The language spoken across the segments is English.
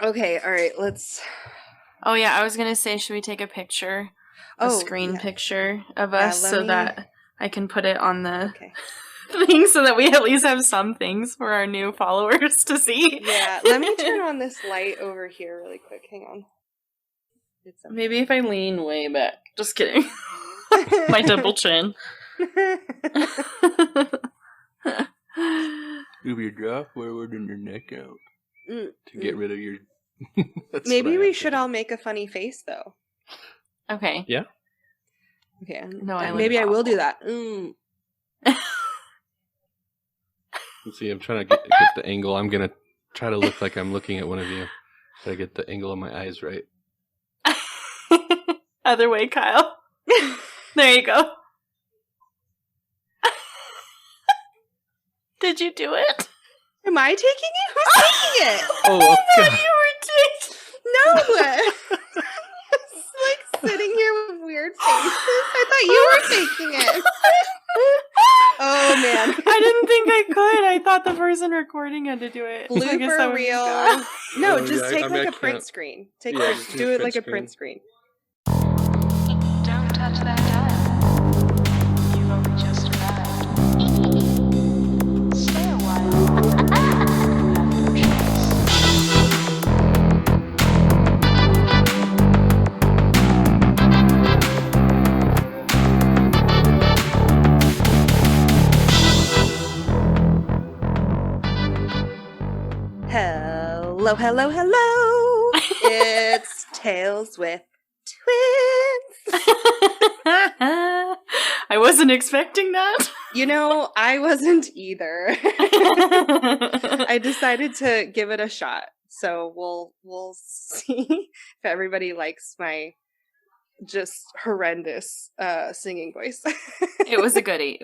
Okay, all right, let's... Oh, yeah, I was going to say, should we take a picture? A screen picture of us so that I can put it on the thing so that we at least have some things for our new followers to see. Yeah, let me turn on this light over here really quick. Hang on. Maybe if I lean way back. Just kidding. My double chin. Move your jaw forward and your neck out to get rid of your... Maybe we should all make a funny face, though. Okay. Yeah? Okay. No, maybe I will do that. Let's see, I'm trying to get the angle. I'm going to try to look like I'm looking at one of you. Try to get the angle of my eyes right. Other way, Kyle. There you go. Did you do it? Am I taking it? Who's taking it? Oh, I thought you were taking No! It's like sitting here with weird faces. I thought you were taking it. Oh, man. I didn't think I could. I thought the person recording had to do it. Blooper reel. No, just take like a print screen. Do it like a print screen. Don't touch that dial. You've only just arrived. Stay a while. You have no choice. Hello, hello, hello. It's Tales with Twins. I wasn't expecting that. You know, I wasn't either. I decided to give it a shot. So we'll see if everybody likes my just horrendous singing voice. It was a goodie.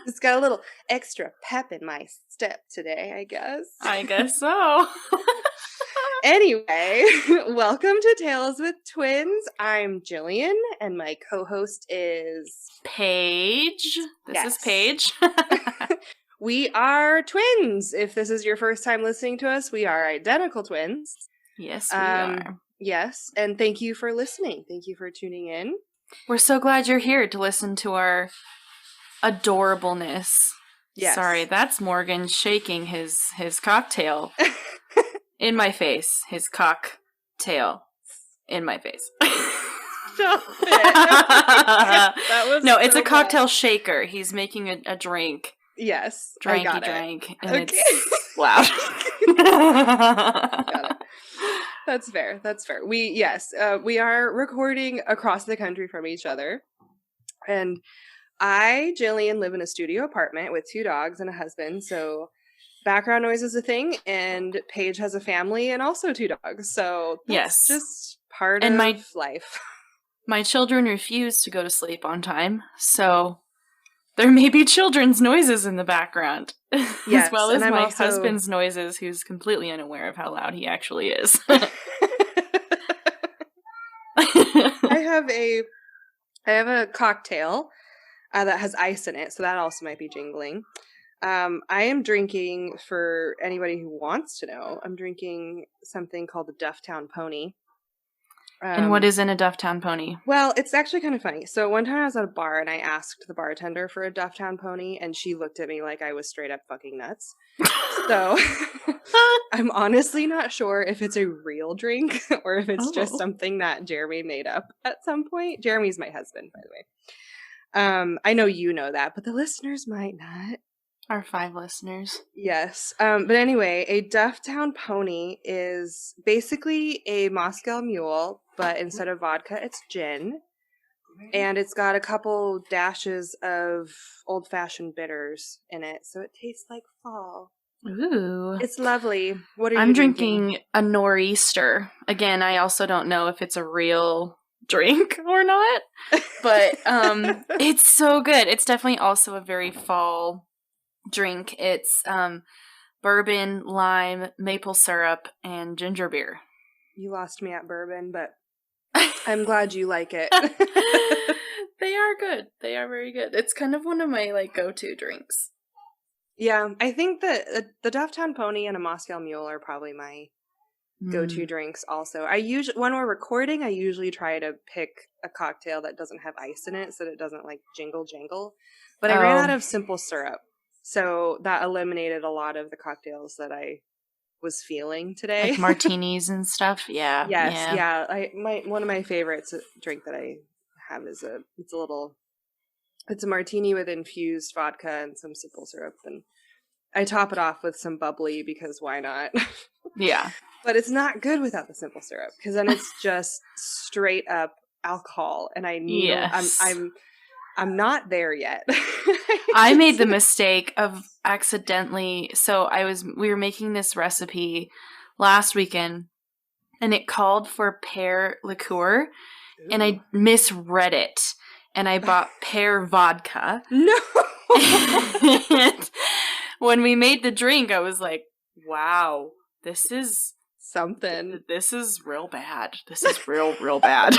It's got a little extra pep in my step today, I guess. I guess so. Anyway, welcome to Tales with Twins. I'm Jillian, and my co-host is... Paige. This is Paige. We are twins. If this is your first time listening to us, we are identical twins. Yes, we are. Yes, and thank you for listening. Thank you for tuning in. We're so glad you're here to listen to our adorableness. Yes. Sorry, that's Morgan shaking his cocktail in my face. His cocktail in my face. Stop it. That was no, it's a cocktail shaker. He's making a drink. Yes, Dranky I got drank, it. and it's loud. Got it. That's fair. We are recording across the country from each other. And I, Jillian, live in a studio apartment with 2 dogs and a husband, so background noise is a thing, and Paige has a family and also 2 dogs, so that's just part of life. My children refuse to go to sleep on time, so there may be children's noises in the background, yes, as well as my husband's noises, who's completely unaware of how loud he actually is. I have a cocktail that has ice in it, so that also might be jingling. I am drinking, for anybody who wants to know, I'm drinking something called the Dufftown Pony. And what is in a Dufftown Pony? Well, it's actually kind of funny. So one time I was at a bar and I asked the bartender for a Dufftown Pony, and she looked at me like I was straight up fucking nuts. So I'm honestly not sure if it's a real drink or if it's just something that Jeremy made up at some point. Jeremy's my husband, by the way. I know you know that, but the listeners might not. Our 5 listeners. Yes. But anyway, a Dufftown Pony is basically a Moscow Mule, but instead of vodka, it's gin. And it's got a couple dashes of old-fashioned bitters in it, so it tastes like fall. Ooh. It's lovely. What are you I'm drinking a Nor'easter. Again, I also don't know if it's a real drink or not, but it's so good. It's definitely also a very fall drink. It's bourbon, lime, maple syrup, and ginger beer. You lost me at bourbon, but I'm glad you like it. They are good. They are very good. It's kind of one of my go-to drinks. Yeah, I think that the Dufftown Pony and a Moscow Mule are probably my go-to Mm. drinks also. I usually, when we're recording, I usually try to pick a cocktail that doesn't have ice in it so that it doesn't like jingle jangle. But I ran out Oh, of simple syrup. So that eliminated a lot of the cocktails that I was feeling today. like martinis and stuff. Yeah, Yes, yeah. yeah. One of my favorites drink that I have is it's a martini with infused vodka and some simple syrup, and I top it off with some bubbly because why not? Yeah. But it's not good without the simple syrup because then it's just straight up alcohol, and I need Yes. I'm not there yet. I made the mistake of accidentally. So we were making this recipe last weekend, and it called for pear liqueur, and I misread it, and I bought pear vodka. No. And when we made the drink, I was like, "Wow, this is Something. real bad. This is real bad."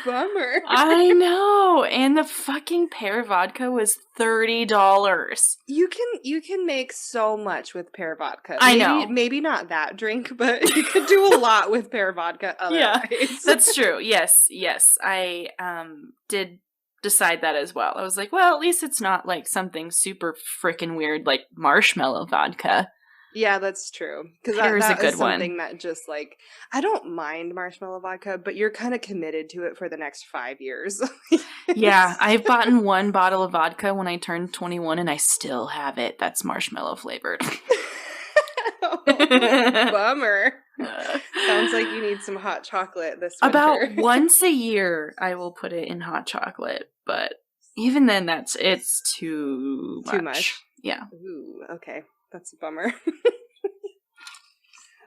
Bummer. I know, and the fucking pear vodka was $30. You can make so much with pear vodka. I know. Maybe not that drink, but you could do a lot with pear vodka otherwise. Yeah, that's true. Yes, I did decide that as well. I was like, well, at least it's not like something super freaking weird like marshmallow vodka. Yeah, that's true. Because Pear is a that good is something one. that just like I don't mind marshmallow vodka, but you're kind of committed to it for the next 5 years. Yeah, I've bought one bottle of vodka when I turned 21, and I still have it. That's marshmallow flavored. Oh, bummer. Sounds like you need some hot chocolate this winter. About once a year, I will put it in hot chocolate, but even then, it's too much. Too much? Yeah. Ooh, okay. That's a bummer.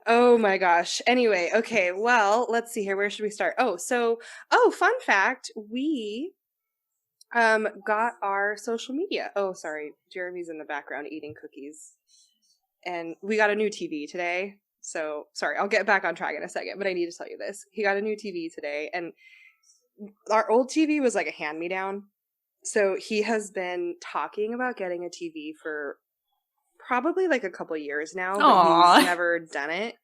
Oh my gosh. Anyway, okay, well, let's see here. Where should we start? Fun fact, we got our social media. Oh, sorry. Jeremy's in the background eating cookies. And we got a new TV today. So, sorry, I'll get back on track in a second, but I need to tell you this. He got a new TV today, and our old TV was like a hand-me-down. So, he has been talking about getting a TV for probably like a couple years now, but Aww. he's never done it.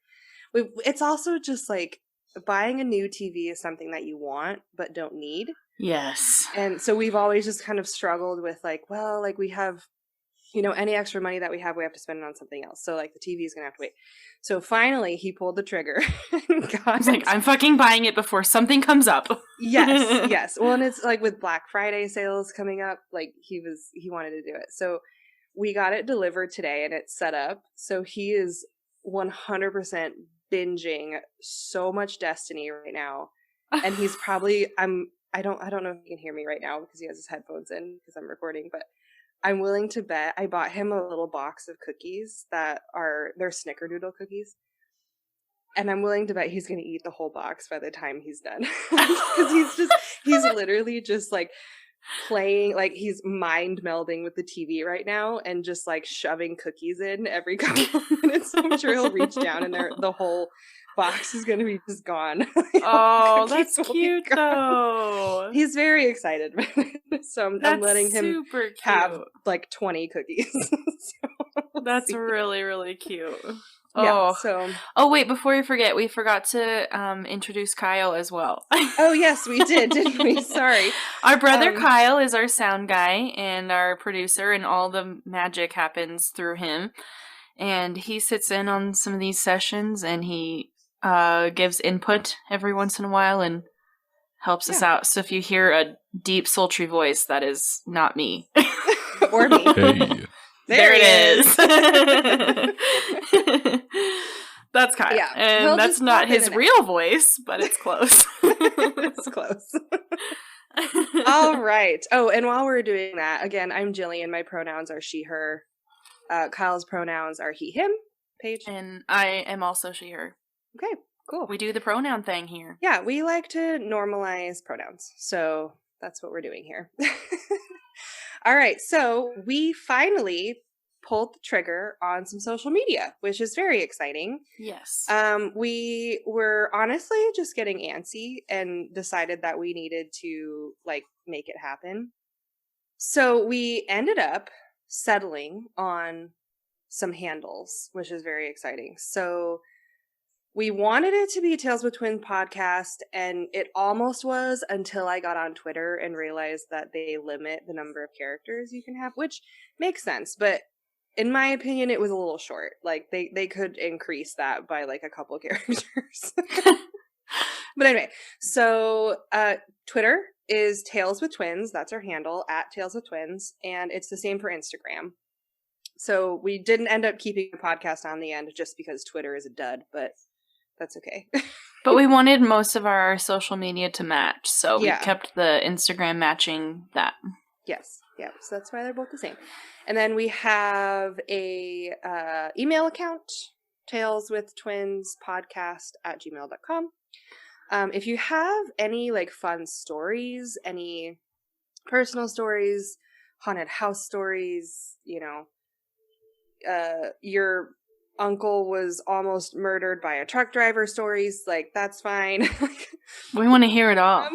It's also just like buying a new TV is something that you want but don't need. Yes. And so we've always just kind of struggled with like, well, like we have, any extra money that we have to spend it on something else. So like the TV is going to have to wait. So finally he pulled the trigger. He's like, I'm fucking buying it before something comes up. Yes. Well, and it's like with Black Friday sales coming up, like he wanted to do it. So we got it delivered today and it's set up. So he is 100% binging so much Destiny right now. And he's probably, I don't know if he can hear me right now because he has his headphones in because I'm recording, but I'm willing to bet I bought him a little box of cookies they're snickerdoodle cookies. And I'm willing to bet he's going to eat the whole box by the time he's done. Because he's literally just like playing, like he's mind melding with the TV right now and just like shoving cookies in every couple of minutes. So I'm sure he'll reach down and the whole box is going to be just gone. Oh, that's cute though. He's very excited. So I'm letting him super cute. have like 20 cookies. That's really, really cute. Yeah, oh, oh wait! Before we forgot to introduce Kyle as well. Oh yes, we didn't we? Sorry. Our brother Kyle is our sound guy and our producer, and all the magic happens through him. And he sits in on some of these sessions, and he gives input every once in a while and helps us out. So if you hear a deep, sultry voice, that is not me or me. Hey. There it is. That's Kyle. Yeah, and that's not his real voice, but it's close. It's close. All right. Oh, and while we're doing that, again, I'm Jillian. My pronouns are she, her. Kyle's pronouns are he, him. Paige. And I am also she, her. Okay, cool. We do the pronoun thing here. Yeah, we like to normalize pronouns. So that's what we're doing here. All right, so we finally pulled the trigger on some social media, which is very exciting. Yes. We were honestly just getting antsy and decided that we needed to like make it happen. So we ended up settling on some handles, which is very exciting. So we wanted it to be Tales with Twins podcast, and it almost was until I got on Twitter and realized that they limit the number of characters you can have, which makes sense. But in my opinion, it was a little short. Like they could increase that by like a couple characters. But anyway, so Twitter is Tales with Twins. That's our handle, at Tales with Twins. And it's the same for Instagram. So we didn't end up keeping the podcast on the end just because Twitter is a dud, but that's okay. But we wanted most of our social media to match, so we Yeah. kept the Instagram matching that. Yes. Yeah. So that's why they're both the same. And then we have a email account, taleswithtwinspodcast@gmail.com. If you have any like fun stories, any personal stories, haunted house stories, you know, your uncle was almost murdered by a truck driver stories, like that's fine. We want to hear it all.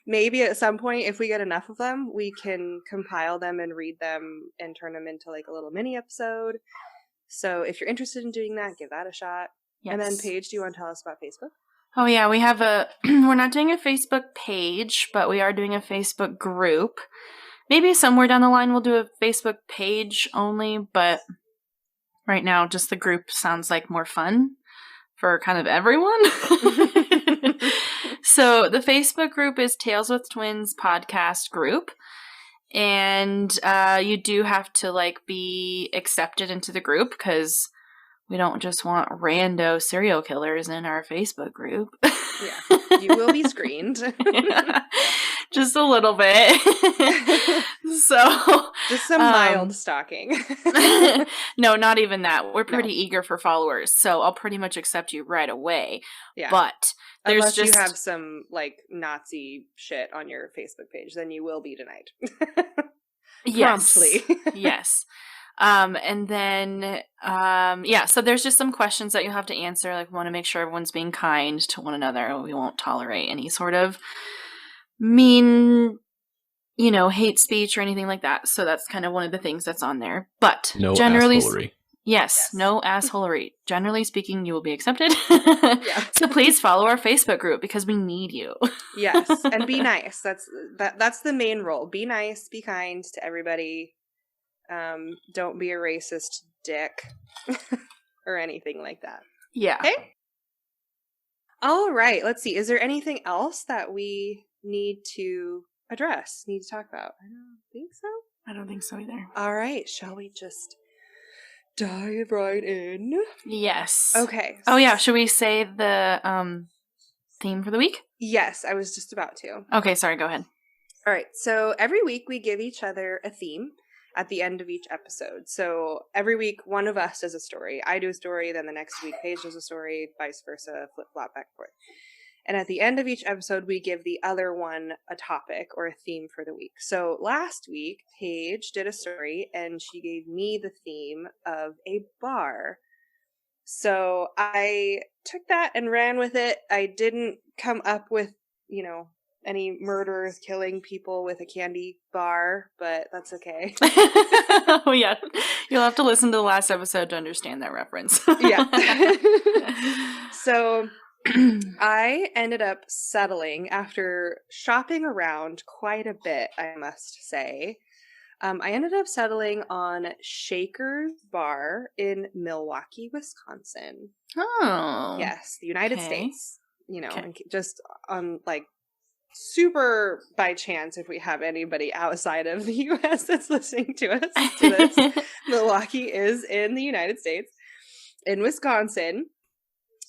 Maybe at some point, if we get enough of them, we can compile them and read them and turn them into like a little mini episode. So if you're interested in doing that, give that a shot. Yes. And then Paige, do you want to tell us about Facebook? Oh yeah, we have we're not doing a Facebook page, but we are doing a Facebook group. Maybe somewhere down the line we'll do a Facebook page only, but right now just the group sounds like more fun for kind of everyone. So the Facebook group is Tales with Twins podcast group. And you do have to like be accepted into the group because we don't just want rando serial killers in our Facebook group. Yeah, you will be screened. Yeah, just a little bit. So just some mild stalking. No, not even that. We're pretty eager for followers, so I'll pretty much accept you right away. Yeah, but there's unless just you have some like Nazi shit on your Facebook page, then you will be denied. yes. Promptly. Yes. And then, yeah, so there's just some questions that you'll have to answer. Like, we want to make sure everyone's being kind to one another. We won't tolerate any sort of mean, you know, hate speech or anything like that. So that's kind of one of the things that's on there. But No generally, assholery. yes, no assholery. Generally speaking, you will be accepted. Yeah. So please follow our Facebook group because we need you. Yes, and be nice. That's the main role. Be nice, be kind to everybody. Don't be a racist dick or anything like that. Yeah. Okay. All right. Let's see. Is there anything else that we need to address? Need to talk about? I don't think so. I don't think so either. All right. Shall we just dive right in? Yes. Okay. Oh yeah. Should we say the theme for the week? Yes, I was just about to. Okay. Sorry. Go ahead. All right. So every week we give each other a theme at the end of each episode. So every week, one of us does a story. I do a story, then the next week, Paige does a story, vice versa, flip-flop back and forth. And at the end of each episode, we give the other one a topic or a theme for the week. So last week, Paige did a story, and she gave me the theme of a bar. So I took that and ran with it. I didn't come up with, you know, any murderers killing people with a candy bar, but that's okay. Oh yeah, you'll have to listen to the last episode to understand that reference. Yeah. So I ended up settling after shopping around quite a bit, I must say. I ended up settling on Shaker's Bar in Milwaukee, Wisconsin. Oh. Yes, the United Okay. States. You know, Okay. and just on like super by chance, if we have anybody outside of the US that's listening to us to this, Milwaukee is in the United States, in Wisconsin.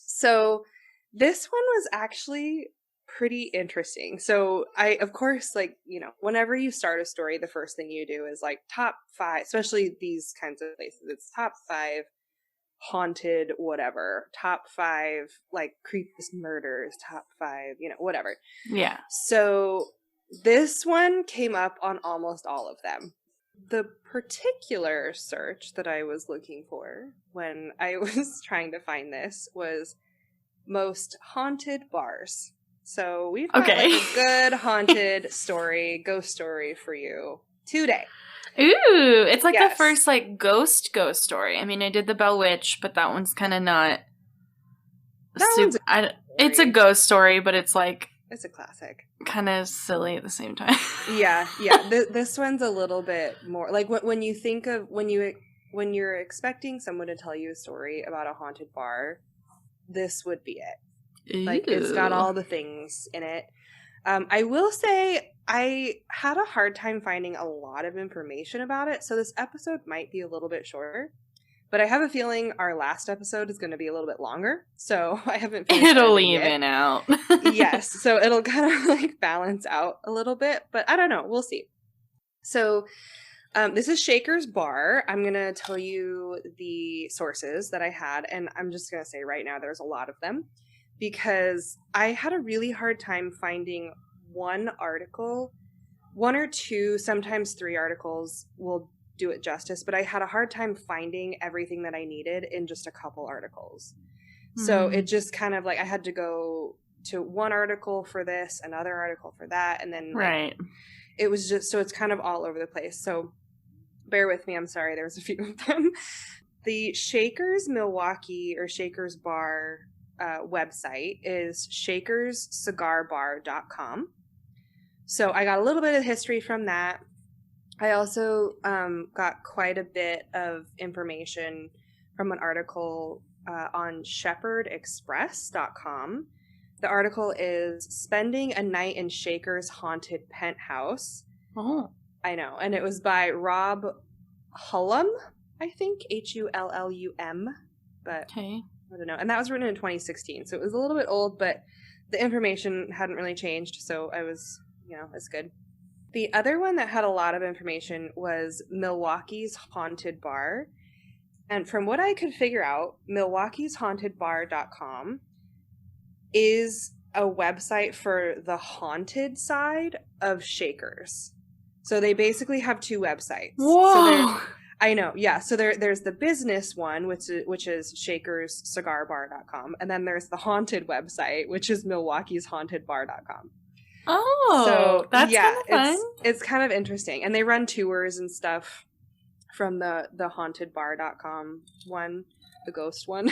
So this one was actually pretty interesting. So I, of course, like, you know, whenever you start a story, the first thing you do is like top 5, especially these kinds of places, it's top 5 haunted whatever, top 5 like creepiest murders, top 5, you know, whatever. Yeah. So this one came up on almost all of them. The particular search that I was looking for when I was trying to find this was most haunted bars. So we've got Okay. like a good haunted story, ghost story for you today. Ooh, it's like the Yes. first like ghost story. I mean, I did the Bell Witch, but that one's kind of not. That one's it's a ghost story, but it's like it's a classic. kind of silly at the same time. Yeah. This one's a little bit more like when you think of when you're expecting someone to tell you a story about a haunted bar, this would be it. Like it's got all the things in it. I will say I had a hard time finding a lot of information about it, so this episode might be a little bit shorter. But I have a feeling our last episode is going to be a little bit longer, so I haven't finished It'll editing even out. Yes, so it'll kind of like balance out a little bit, but I don't know. We'll see. So this is Shaker's Bar. I'm going to tell you the sources that I had, and I'm just going to say right now there's a lot of them because I had a really hard time finding one article, one or two, sometimes three articles will do it justice, but I had a hard time finding everything that I needed in just a couple articles. So it just kind of like I had to go to one article for this, another article for that, and then Right. It was just so it's kind of all over the place. So bear with me. I'm sorry. There was a few of them. The Shaker's Milwaukee or Shaker's Bar website is shakerscigarbar.com. So I got a little bit of history from that. I also got quite a bit of information from an article on shepherdexpress.com. The article is Spending a Night in Shaker's Haunted Penthouse. Oh. I know. And it was by Rob Hullum, I think. Hullum. But Okay. I don't know. And that was written in 2016. So it was a little bit old, but the information hadn't really changed. So I was, it's good. The other one that had a lot of information was Milwaukee's Haunted Bar. And from what I could figure out, milwaukeeshauntedbar.com is a website for the haunted side of Shakers. So they basically have two websites. Whoa! So I know, yeah. So there's the business one, which is shakerscigarbar.com. And then there's the haunted website, which is milwaukeeshauntedbar.com. Oh, So that's yeah, kind of fun. it's kind of interesting, and they run tours and stuff from the hauntedbar.com one, the ghost one.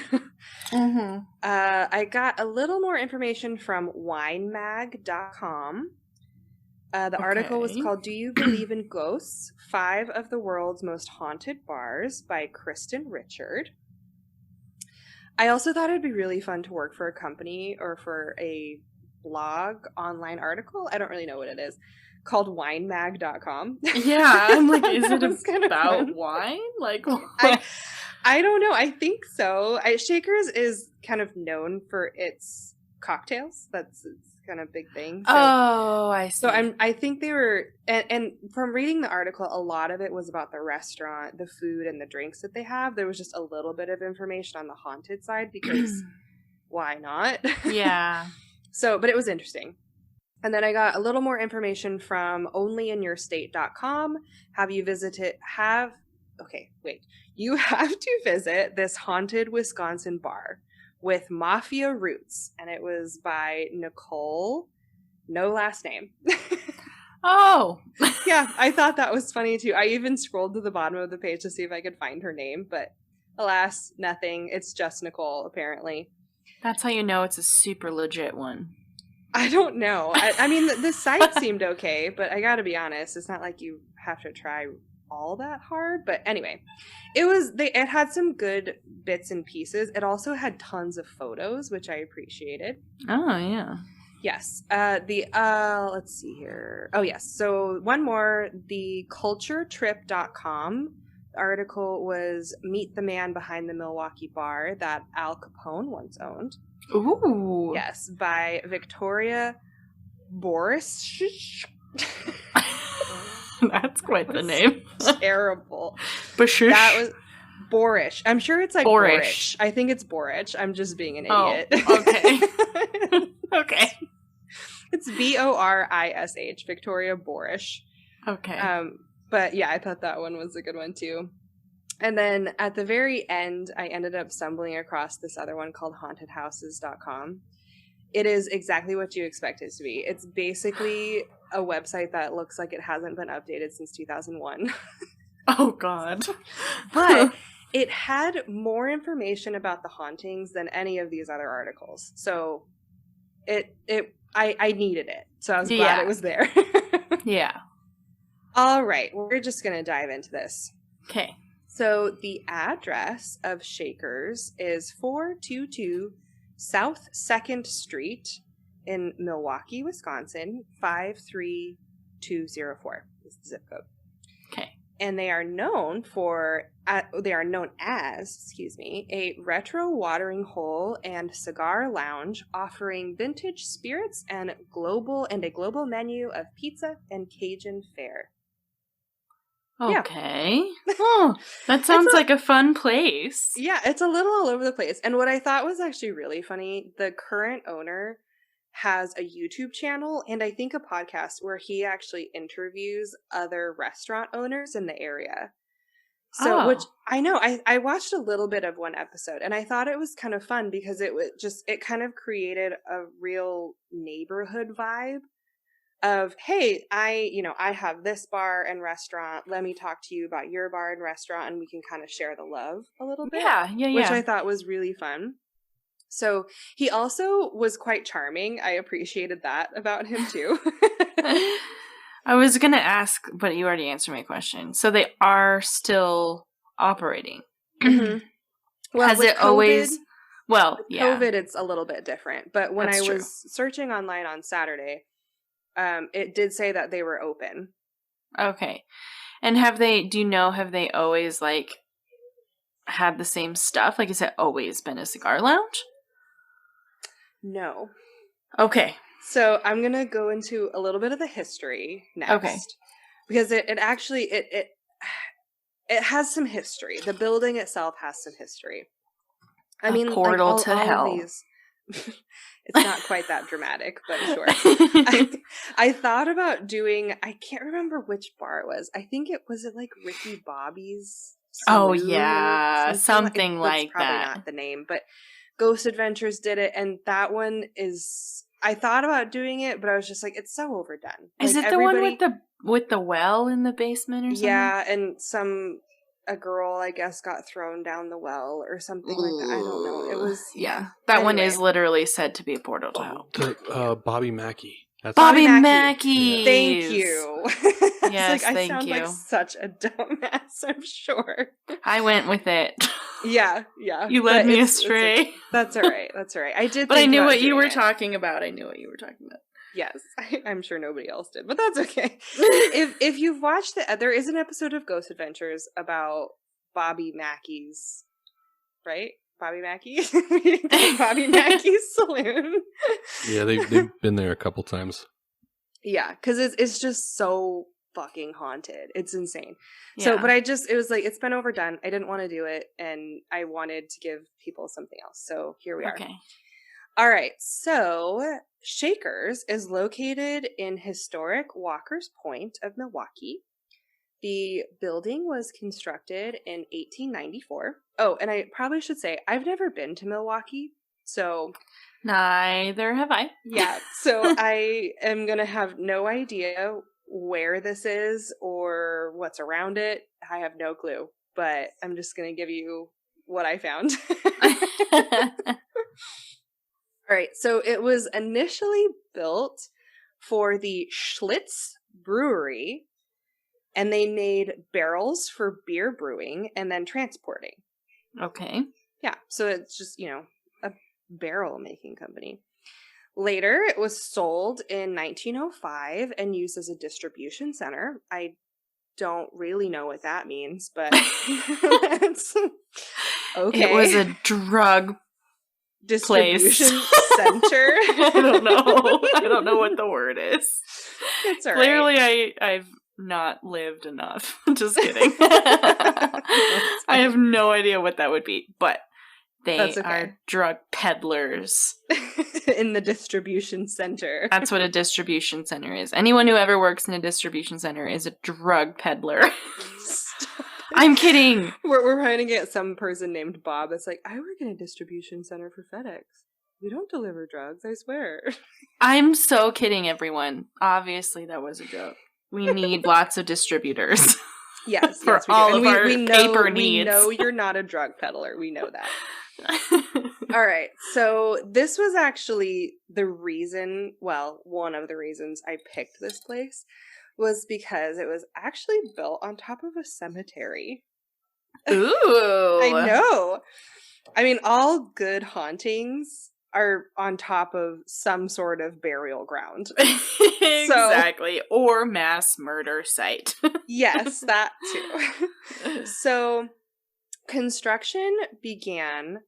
Mm-hmm. I got a little more information from winemag.com. The article was called "Do You Believe in Ghosts? 5 of the World's Most Haunted Bars" by Kristen Richard. I also thought it'd be really fun to work for a company or for a blog online article. I don't really know what it is, called winemag.com. Yeah, I'm like, is it kind of about fun. wine? Like, I don't know. I think so. Shakers is kind of known for its cocktails. It's kind of a big thing. So, I see. So I think they were, and from reading the article, a lot of it was about the restaurant, the food, and the drinks that they have. There was just a little bit of information on the haunted side because why not? Yeah. So, but it was interesting. And then I got a little more information from onlyinyourstate.com. You have to visit this haunted Wisconsin bar with mafia roots. And it was by Nicole, no last name. Oh. Yeah, I thought that was funny too. I even scrolled to the bottom of the page to see if I could find her name, but alas, nothing. It's just Nicole, apparently. That's how you know it's a super legit one. I don't know. I mean, the site seemed okay, but I gotta be honest, it's not like you have to try all that hard. But anyway, it had some good bits and pieces. It also had tons of photos, which I appreciated. Oh, yeah. Yes. Let's see here. Oh, yes. So one more, the culturetrip.com article was Meet the Man Behind the Milwaukee Bar that Al Capone once owned. Ooh. Yes, by Victoria Boris. That's quite the name. Terrible. Bashush. That was Borish. I'm sure it's like Borish. Borish. I think it's Borish. I'm just being an Oh, idiot. okay. Okay. It's Borish, Victoria Borish. Okay. But yeah, I thought that one was a good one too. And then at the very end, I ended up stumbling across this other one called hauntedhouses.com. It is exactly what you expect it to be. It's basically a website that looks like it hasn't been updated since 2001. Oh, God. But it had more information about the hauntings than any of these other articles. So I needed it. So I was glad it was there. Yeah. All right. We're just going to dive into this. Okay. So the address of Shakers is 422 South 2nd Street in Milwaukee, Wisconsin, 53204 is the zip code. Okay. And they are known as a retro watering hole and cigar lounge offering vintage spirits and a global menu of pizza and Cajun fare. Okay. Yeah. Oh, that sounds like a fun place. Yeah, it's a little all over the place. And what I thought was actually really funny, the current owner has a YouTube channel and I think a podcast where he actually interviews other restaurant owners in the area. So, which I know, I watched a little bit of one episode and I thought it was kind of fun because it kind of created a real neighborhood vibe of, hey, I have this bar and restaurant. Let me talk to you about your bar and restaurant and we can kind of share the love a little bit. Yeah. Which I thought was really fun. So he also was quite charming. I appreciated that about him too. I was going to ask, but you already answered my question. So they are still operating. Mm-hmm. Well, has it COVID, always... Well, yeah. COVID, it's a little bit different. But when That's I true. was searching online on Saturday, it did say that they were open. Okay. And have they always, like, had the same stuff? Like, has it always been a cigar lounge? No. Okay. So I'm going to go into a little bit of the history next. Okay. Because it actually has some history. The building itself has some history. I mean, portal like, to hell. These, it's not quite that dramatic, but sure. I thought about doing, I can't remember which bar it was. I think it was like Ricky Bobby's Saloon. Oh, yeah. Something like that's probably that. not the name, but Ghost Adventures did it, and that one is, I thought about doing it, but I was just like, it's so overdone. Is like, it the one with the well in the basement or something? Yeah, and a girl, I guess, got thrown down the well or something like that. I don't know. It was... Yeah. That one is literally said to be a portal to hell. Bobby Mackey. That's Bobby Mackey. Thank you. Yes, I thank sound you. like such a dumbass, I'm sure. I went with it. Yeah. You led me astray. That's all right. I did. But I knew what you were it. talking about. Yes, I'm sure nobody else did, but that's okay. if you've watched there is an episode of Ghost Adventures about Bobby Mackey's, right? Bobby Mackey, Bobby Mackey's saloon. Yeah, they've been there a couple times. Yeah, because it's just so fucking haunted. It's insane. Yeah. So, but it was like, it's been overdone. I didn't want to do it, and I wanted to give people something else. So here we are. Okay. All right. So Shakers is located in historic Walker's Point of Milwaukee. The building was constructed in 1894. Oh, and I probably should say, I've never been to Milwaukee, so... Neither have I. Yeah, so I am going to have no idea where this is or what's around it. I have no clue, but I'm just going to give you what I found. All right, so it was initially built for the Schlitz Brewery, and they made barrels for beer brewing and then transporting. Okay. Yeah, so it's just, a barrel making company. Later, it was sold in 1905 and used as a distribution center. I don't really know what that means, but that's okay. It was a drug distribution center. I don't know what the word is. It's all Clearly, right. I've not lived enough. Just kidding. I have no idea what that would be, but they are drug peddlers. In the distribution center. That's what a distribution center is. Anyone who ever works in a distribution center is a drug peddler. I'm kidding. We're trying to get some person named Bob. It's like, I work in a distribution center for FedEx. We don't deliver drugs, I swear. I'm so kidding, everyone. Obviously, that was a joke. We need lots of distributors. Yes, For yes, we all do. of And our we know, paper we needs. know you're not a drug peddler. We know that. All right. So this was actually the reason, well, one of the reasons I picked this place was because it was actually built on top of a cemetery. Ooh. I know. I mean, all good hauntings are on top of some sort of burial ground. Exactly. Or mass murder site. Yes, that too. So construction began,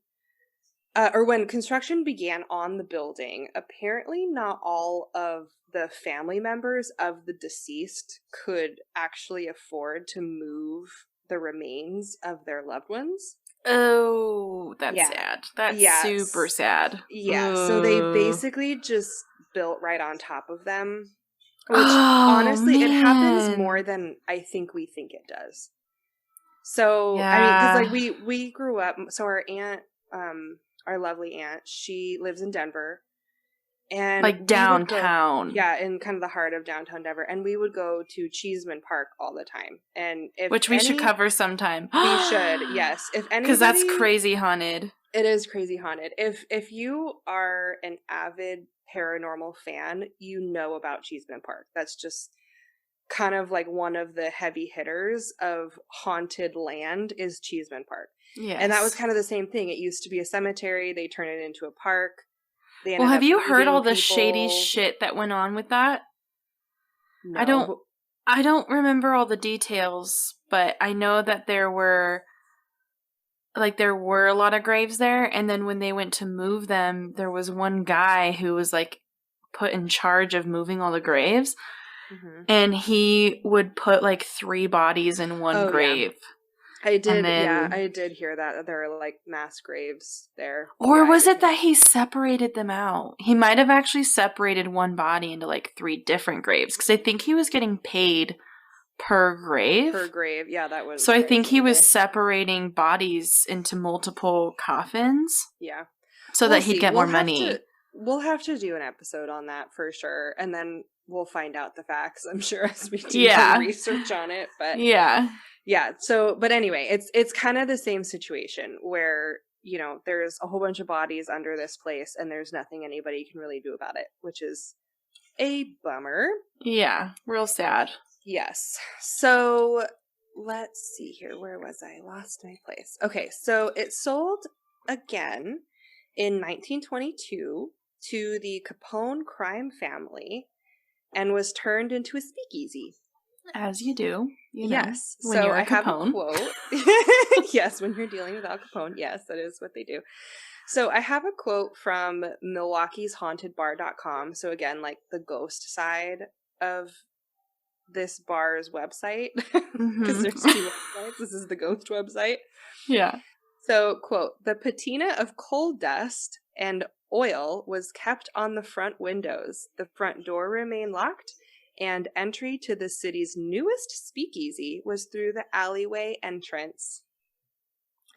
or when construction began on the building, apparently not all of the family members of the deceased could actually afford to move the remains of their loved ones. Oh, that's Yeah. sad. That's Yes. super sad. Yeah, so they Ooh. basically just built right on top of them. Which, Oh, honestly, it happens man. more than I think we think it does. So, I mean, Yeah. because, like, we grew up, so our aunt, our lovely aunt, she lives in Denver. And Like we would downtown. go, yeah, in kind of the heart of downtown Denver. And we would go to Cheeseman Park all the time. And if Which we should cover sometime. We should, yes. If anybody, Because that's crazy haunted. It is crazy haunted. If you are an avid paranormal fan, you know about Cheeseman Park. That's just kind of like one of the heavy hitters of haunted land is Cheeseman Park. Yes. And that was kind of the same thing. It used to be a cemetery. They turned it into a park. They Well, ended have up you heard moving all the people. shady shit that went on with that? No, I don't remember all the details, but I know that there were a lot of graves there, and then when they went to move them, there was one guy who was like put in charge of moving all the graves, and he would put like 3 bodies in one grave. I did, then, I did hear that there are like mass graves there. Or Yeah, was it that he separated them out? He might have actually separated one body into like 3 different graves, because I think he was getting paid per grave. Per grave, yeah, that was. So I think he was separating bodies into multiple coffins. Yeah. So that he'd get more money. We'll have to do an episode on that for sure, and then we'll find out the facts, I'm sure, as we do some research on it. But yeah. So, but anyway, it's kind of the same situation where, you know, there's a whole bunch of bodies under this place, and there's nothing anybody can really do about it, which is a bummer. Yeah, real sad. Yes. So let's see here. Where was I? Lost my place. Okay, so it sold again in 1922 to the Capone crime family and was turned into a speakeasy. As you do. Yes. When so you're I have Capone. a quote. Yes, when you're dealing with Al Capone. Yes, that is what they do. So I have a quote from Milwaukee's hauntedbar.com. So again, like the ghost side of this bar's website, because there's 2 websites. This is the ghost website. Yeah. So, quote, the patina of coal dust and oil was kept on the front windows. The front door remained locked, and entry to the city's newest speakeasy was through the alleyway entrance.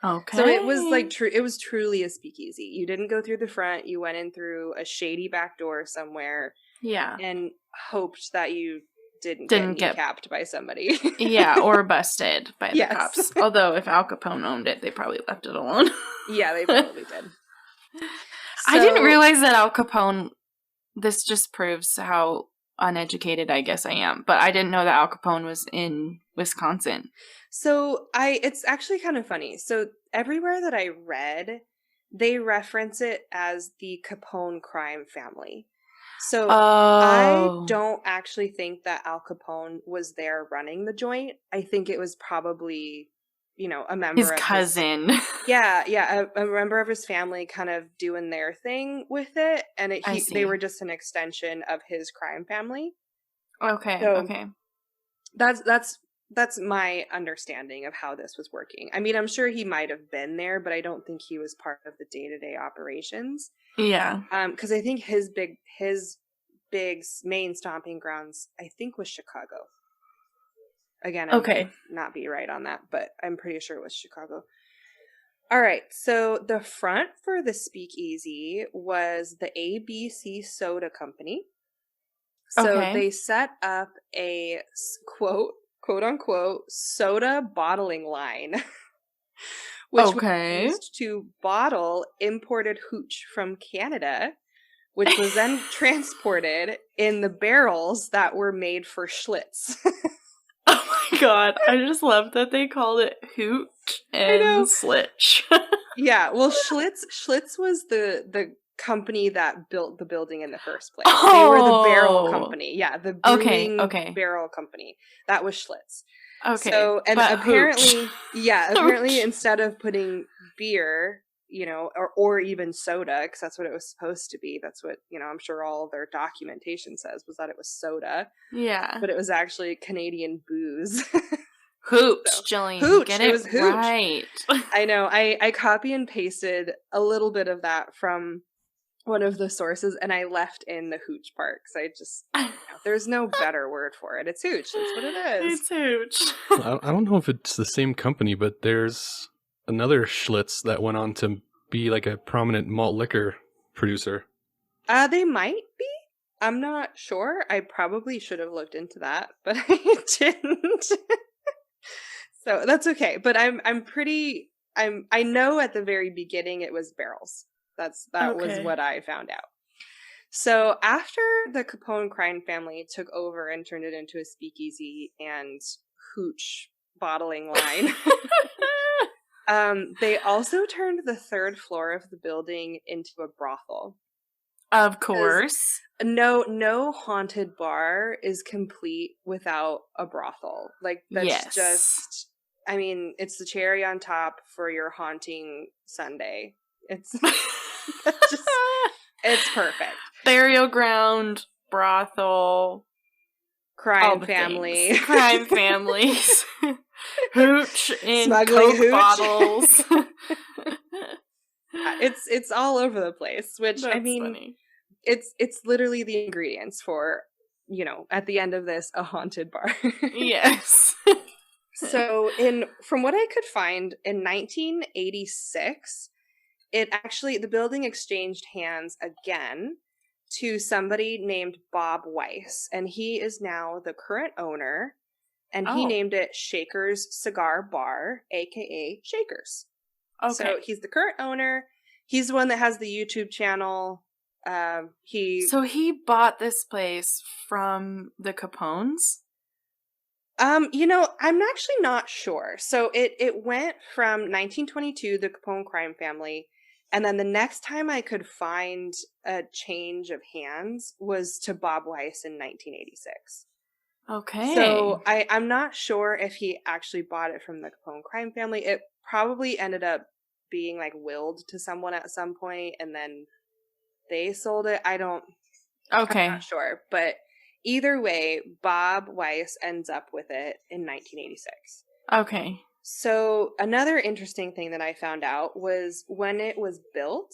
Okay. So it was like it was truly a speakeasy. You didn't go through the front. You went in through a shady back door somewhere. Yeah. And hoped that you didn't get kneecapped by somebody. Yeah, or busted by the cops. Although if Al Capone owned it, they probably left it alone. Yeah, they probably did. I didn't realize that Al Capone, this just proves how uneducated I guess I am, but I didn't know that Al Capone was in Wisconsin. So it's actually kind of funny. So everywhere that I read, they reference it as the Capone crime family. So I don't actually think that Al Capone was there running the joint. I think it was probably, you know, a member his of cousin. a member of his family kind of doing their thing with it, and they were just an extension of his crime family. Okay. So okay. That's my understanding of how this was working. I mean, I'm sure he might have been there, but I don't think he was part of the day-to-day operations. Yeah. Because I think his big main stomping grounds, I think, was Chicago. Again, I might not be right on that, but I'm pretty sure it was Chicago. All right, so the front for the speakeasy was the ABC Soda Company. So Okay. they set up a quote unquote soda bottling line, which was Okay. used to bottle imported hooch from Canada, which was then transported in the barrels that were made for Schlitz. Oh my god, I just love that they called it Hoot I know. and Slitch. Yeah, well, Schlitz was the company that built the building in the first place. Oh. They were the barrel company. Yeah, the brewing Okay. barrel company. That was Schlitz. Okay. So, and but apparently, Hooch. apparently Hooch. instead of putting beer, or even soda, because that's what it was supposed to be. That's what, I'm sure all their documentation says, was that it was soda. Yeah. But it was actually Canadian booze. Hooch, So, Jillian. Hooch. Get It it was Hooch. right. I know. I copy and pasted a little bit of that from one of the sources, and I left in the hooch part because I just, there's no better word for it. It's hooch. That's what it is. It's Hooch. I don't know if it's the same company, but there's another Schlitz that went on to be like a prominent malt liquor producer. They might be. I'm not sure. I probably should have looked into that, but I didn't. So that's okay. But I know at the very beginning it was barrels. That was what I found out. So after the Capone crime family took over and turned it into a speakeasy and hooch bottling line, they also turned the third floor of the building into a brothel. Of course. No haunted bar is complete without a brothel. Like, that's just, I mean, it's the cherry on top for your haunting Sunday. It's just, it's perfect. Burial ground, brothel, Crime family. Crime families. Hooch in Smuggling Coke hooch. bottles. It's all over the place, which That's I mean, funny. it's literally the ingredients for, at the end of this, a haunted bar. Yes. So from what I could find, in 1986, the building exchanged hands again to somebody named Bob Weiss, and he is now the current owner, and he named it Shaker's Cigar Bar, aka Shakers. Okay. So he's the current owner. He's the one that has the YouTube channel. So he bought this place from the Capones? I'm actually not sure. So it went from 1922, the Capone crime family, and then the next time I could find a change of hands was to Bob Weiss in 1986. Okay. So I'm not sure if he actually bought it from the Capone crime family. It probably ended up being like willed to someone at some point, and then they sold it. I'm not sure. But either way, Bob Weiss ends up with it in 1986. Okay. So another interesting thing that I found out was when it was built,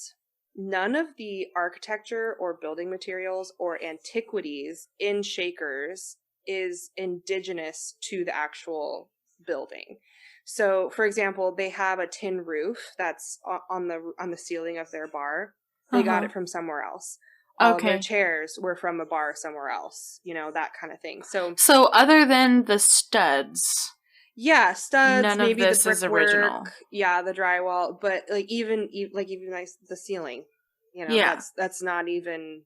none of the architecture or building materials or antiquities in Shakers is indigenous to the actual building. So, for example, they have a tin roof that's on the ceiling of their bar. They got it from somewhere else. All of their chairs were from a bar somewhere else, that kind of thing. So other than the studs, yeah, studs, none maybe of this the is brickwork, original. Yeah, the drywall, but even the ceiling, that's not even.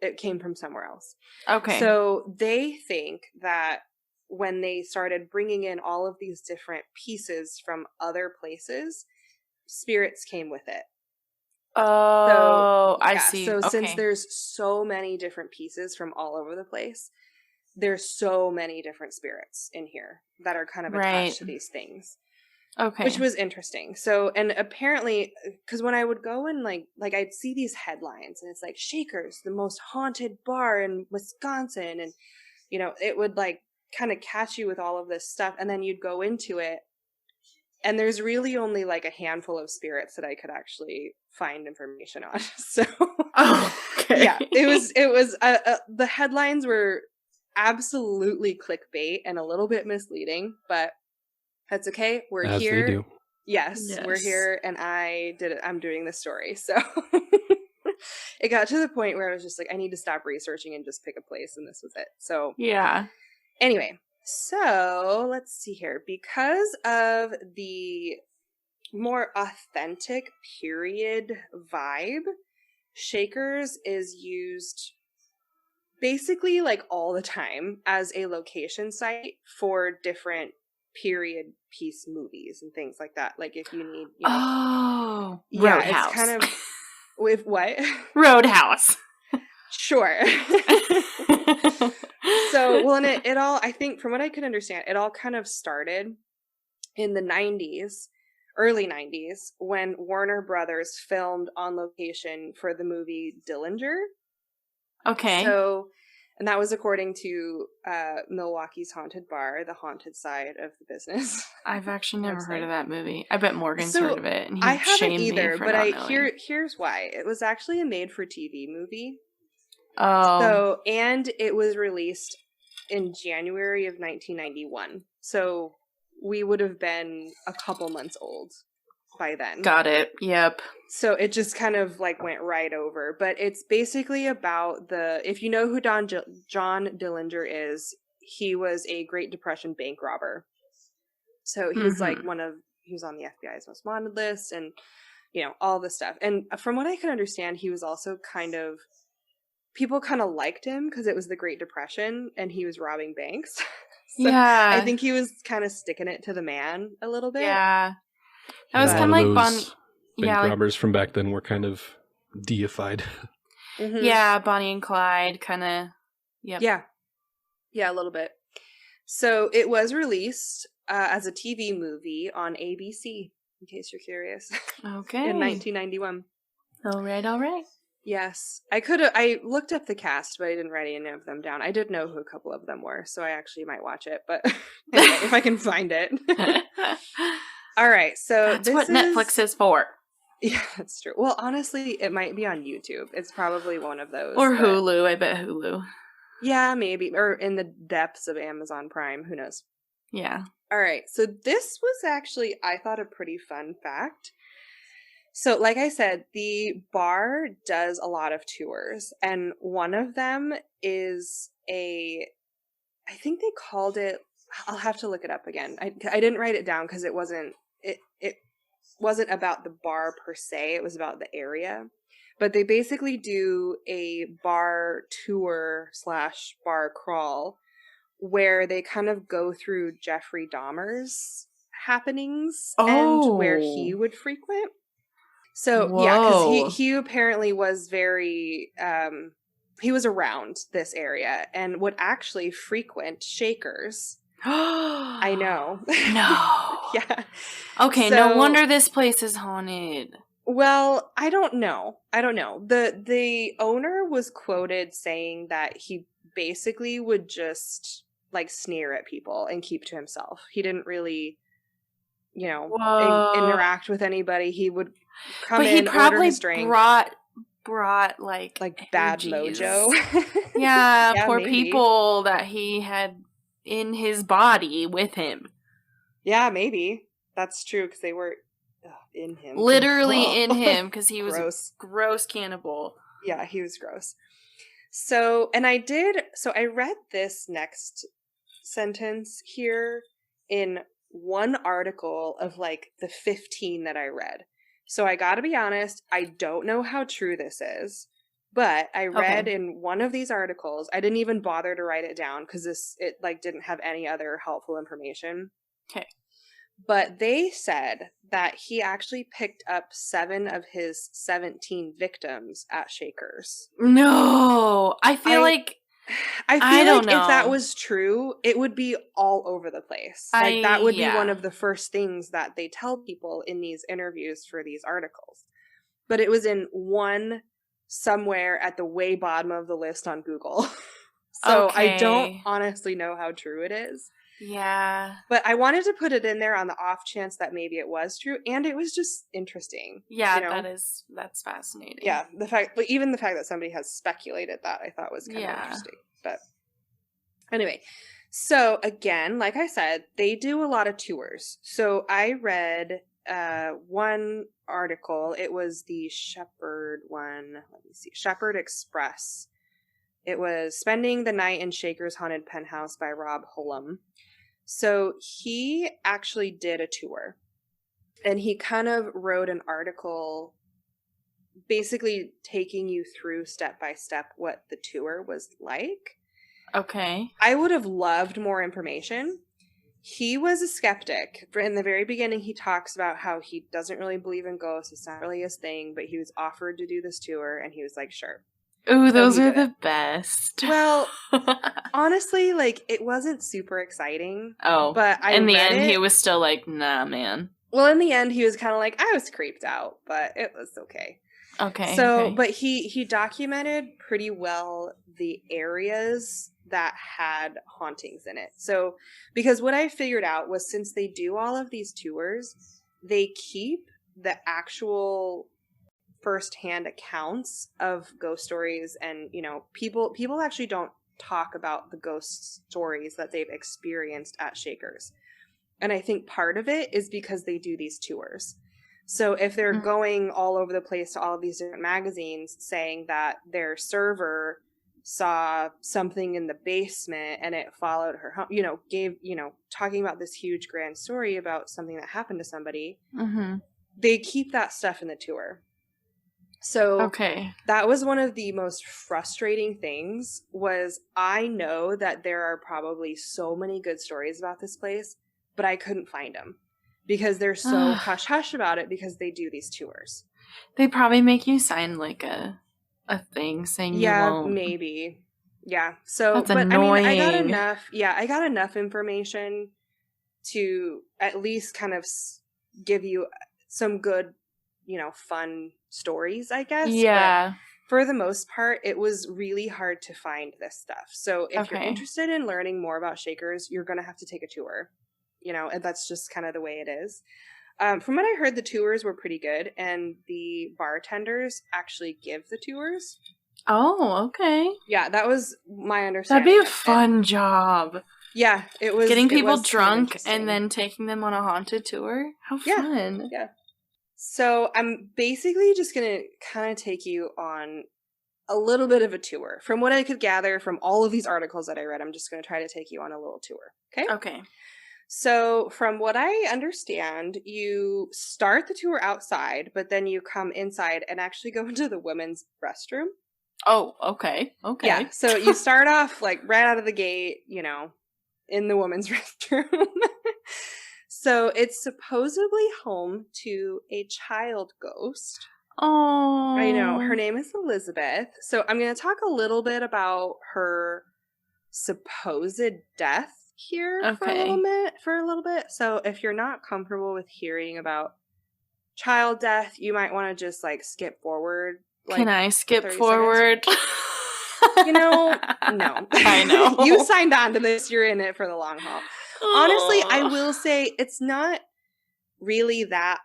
It came from somewhere else. Okay. So they think that when they started bringing in all of these different pieces from other places, spirits came with it. Oh, I see. So since there's so many different pieces from all over the place, there's so many different spirits in here that are kind of attached to these things. Okay. Which was interesting. So, and apparently, because when I would go and like I'd see these headlines and it's like Shakers, the most haunted bar in Wisconsin. And, it would like kind of catch you with all of this stuff. And then you'd go into it. And there's really only like a handful of spirits that I could actually find information on. So, yeah, it was the headlines were absolutely clickbait and a little bit misleading, but that's okay. We're As here. they do. Yes, we're Yes. here, and I'm doing this story. So it got to the point where I was just like, I need to stop researching and just pick a place, and this was it. So Yeah. anyway, so let's see here. Because of the more authentic period vibe, Shakers is used basically like all the time as a location site for different period piece movies and things like that. Like if you need, Oh, yeah, Roadhouse. it's kind of with what? Roadhouse. Sure. So, well, and it all, I think from what I could understand, it all kind of started in the 90s, early 90s, when Warner Brothers filmed on location for the movie Dillinger. Okay. So, and that was according to Milwaukee's Haunted Bar, the haunted side of the business. I've actually never website. heard of that movie. I bet Morgan's So, heard of it, and he I haven't shamed either, me for but not knowing. here's why. It was actually a made-for-TV movie. Oh. So, and it was released in January of 1991. So, we would have been a couple months old by then. Got it. Yep. So it just kind of like went right over. But it's basically about if you know who John Dillinger is, he was a Great Depression bank robber. So he's like he was on the FBI's most wanted list and, all this stuff. And from what I can understand, he was also people kind of liked him because it was the Great Depression and he was robbing banks. So yeah. I think he was kind of sticking it to the man a little bit. Yeah. That was A kind lot of of like those Bonnie. bank robbers from back then were kind of deified. Mm-hmm. Yeah, Bonnie and Clyde, kind of. Yep. Yeah, a little bit. So it was released as a TV movie on ABC, in case you're curious, Okay. in 1991. All right. Yes. I looked up the cast, but I didn't write any of them down. I did know who a couple of them were, so I actually might watch it, but anyway, if I can find it. All right, so That's what Netflix is for. Yeah, that's true. Well, honestly, it might be on YouTube. It's probably one of those. Or Hulu. I bet Hulu. Yeah, maybe. Or in the depths of Amazon Prime. Who knows? Yeah. All right. So this was actually, I thought, a pretty fun fact. So like I said, the bar does a lot of tours. And one of them is I think they called it, I'll have to look it up again. I didn't write it down because it wasn't about the bar per se. It was about the area. But they basically do a bar tour / bar crawl where they kind of go through Jeffrey Dahmer's happenings and where he would frequent. So, yeah, because he apparently was very, he was around this area and would actually frequent Shakers. I know. No. Yeah. Okay, So, no wonder this place is haunted. Well, I don't know. The owner was quoted saying that he basically would just like sneer at people and keep to himself. He didn't really, interact with anybody. He would come in, order his drink. brought like bad energies. mojo. Yeah, poor maybe. people that he had in his body with him. Yeah, maybe. That's true because they were in him. Literally in him because he was gross cannibal. Yeah, he was gross. So I read this next sentence here in one article of like the 15 that I read. So I gotta be honest, I don't know how true this is, but I read in one of these articles, I didn't even bother to write it down because it didn't have any other helpful information. Okay. But they said that he actually picked up 7 of his 17 victims at Shakers. No, I feel like if know. that was true, it would be all over the place. That would be one of the first things that they tell people in these interviews for these articles. But it was in one somewhere at the way bottom of the list on Google. So I don't honestly know how true it is. Yeah. But I wanted to put it in there on the off chance that maybe it was true, and it was just interesting. Yeah, that's fascinating. Yeah, even the fact that somebody has speculated that I thought was kind of interesting. But anyway, so again, like I said, they do a lot of tours. So I read one article. It was the Shepherd one. Let me see. Shepherd Express. It was Spending the Night in Shaker's Haunted Penthouse by Rob Hullum. So he actually did a tour. And he kind of wrote an article basically taking you through step by step what the tour was like. Okay. I would have loved more information. He was a skeptic. In the very beginning, he talks about how he doesn't really believe in ghosts. It's not really his thing, but he was offered to do this tour, and he was like, sure. Ooh, So those he are did the it. best. Well, honestly, like, it wasn't super exciting. Oh, But in the read end, it. he was still like, nah, man. Well, in the end, he was kind of like, I was creeped out, but it was okay. Okay. So, okay. but he documented pretty well the areas that had hauntings in it. So, because what I figured out was since they do all of these tours, they keep the actual firsthand accounts of ghost stories, and people actually don't talk about the ghost stories that they've experienced at Shakers. And I think part of it is because they do these tours. So if they're going all over the place to all of these different magazines saying that their server saw something in the basement and it followed her home, talking about this huge grand story about something that happened to somebody, they keep that stuff in the tour. So that was one of the most frustrating things. Was I know that there are probably so many good stories about this place, but I couldn't find them because they're so hush-hush about it because they do these tours. They probably make you sign like a thing saying you won't. Yeah, maybe. Yeah. So, That's but annoying. I got enough. Yeah, I got enough information to at least kind of give you some good, fun stories, I guess. Yeah. But for the most part, it was really hard to find this stuff. So if you're interested in learning more about Shakers, you're going to have to take a tour. And that's just kind of the way it is. From what I heard, the tours were pretty good, and the bartenders actually give the tours. Oh, okay. Yeah, that was my understanding. That'd be a fun job. Yeah, it was. Getting people drunk and then taking them on a haunted tour? How fun. Yeah. So I'm basically just going to kind of take you on a little bit of a tour. From what I could gather from all of these articles that I read, I'm just going to try to take you on a little tour. Okay? Okay. So from what I understand, you start the tour outside, but then you come inside and actually go into the women's restroom. Oh, okay. Okay. Yeah. So you start off like right out of the gate, in the women's restroom. So it's supposedly home to a child ghost. Oh. I know. Her name is Elizabeth. So I'm going to talk a little bit about her supposed death here for a little bit. So if you're not comfortable with hearing about child death, you might want to just like skip forward. Like, can I skip forward? No. I know. You signed on to this. You're in it for the long haul. Honestly, I will say it's not really that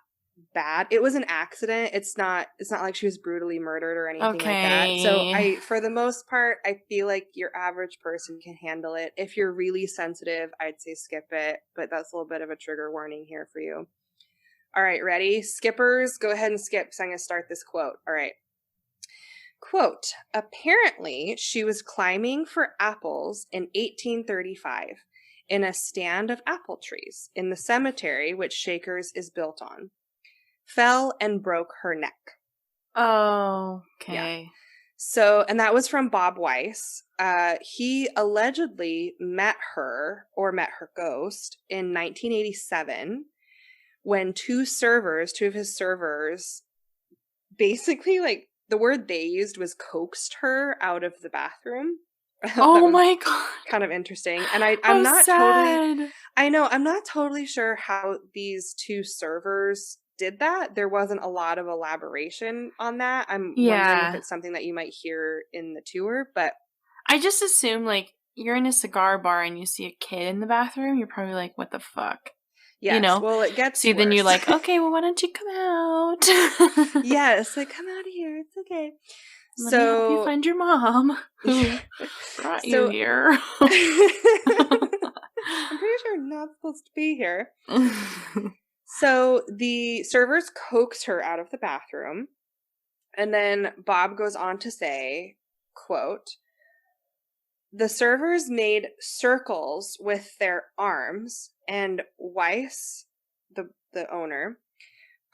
bad. It was an accident. It's not like she was brutally murdered or anything like that. So for the most part, I feel like your average person can handle it. If you're really sensitive, I'd say skip it, but that's a little bit of a trigger warning here for you. All right, ready? Skippers, go ahead and skip. So I'm going to start this quote. All right. Quote, apparently she was climbing for apples in 1835 in a stand of apple trees in the cemetery which Shakers is built on. Fell and broke her neck. Oh, okay. Yeah. So, and that was from Bob Weiss. He allegedly met her ghost in 1987 when two of his servers, basically like the word they used was coaxed her out of the bathroom. Oh my God. Kind of interesting. And I'm not sad. I'm not totally sure how these two servers did that. There wasn't a lot of elaboration on that. I'm wondering if it's something that you might hear in the tour, but I just assume like you're in a cigar bar and you see a kid in the bathroom, you're probably like, what the fuck? Yes, well, it gets so worse. Then you're like, okay, well, why don't you come out? Yes, like, come out of here. It's okay. Let me help you find your mom who brought you here. I'm pretty sure you're not supposed to be here. So the servers coaxed her out of the bathroom, and then Bob goes on to say, quote, "The servers made circles with their arms, and Weiss, the owner,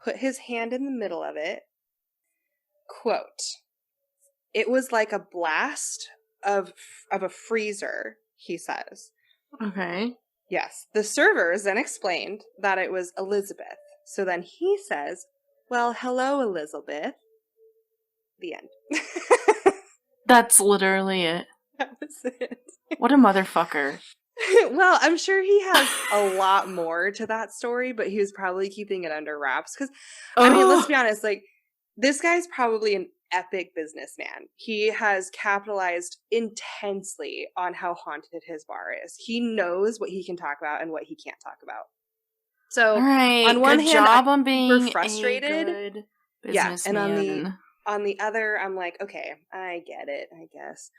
put his hand in the middle of it. Quote, it was like a blast of a freezer," he says. Okay. Yes. The servers then explained that it was Elizabeth. So then he says, "Well, hello, Elizabeth." The end. That's literally it. That was it. What a motherfucker. Well, I'm sure he has a lot more to that story, but he was probably keeping it under wraps. Because, I mean, let's be honest, like, this guy's probably an epic businessman. He has capitalized intensely on how haunted his bar is. He knows what he can talk about and what he can't talk about. So, All right. on one good hand, job I'm on being frustrated. a good Yeah, businessman. and on the other, I'm like, okay, I get it, I guess.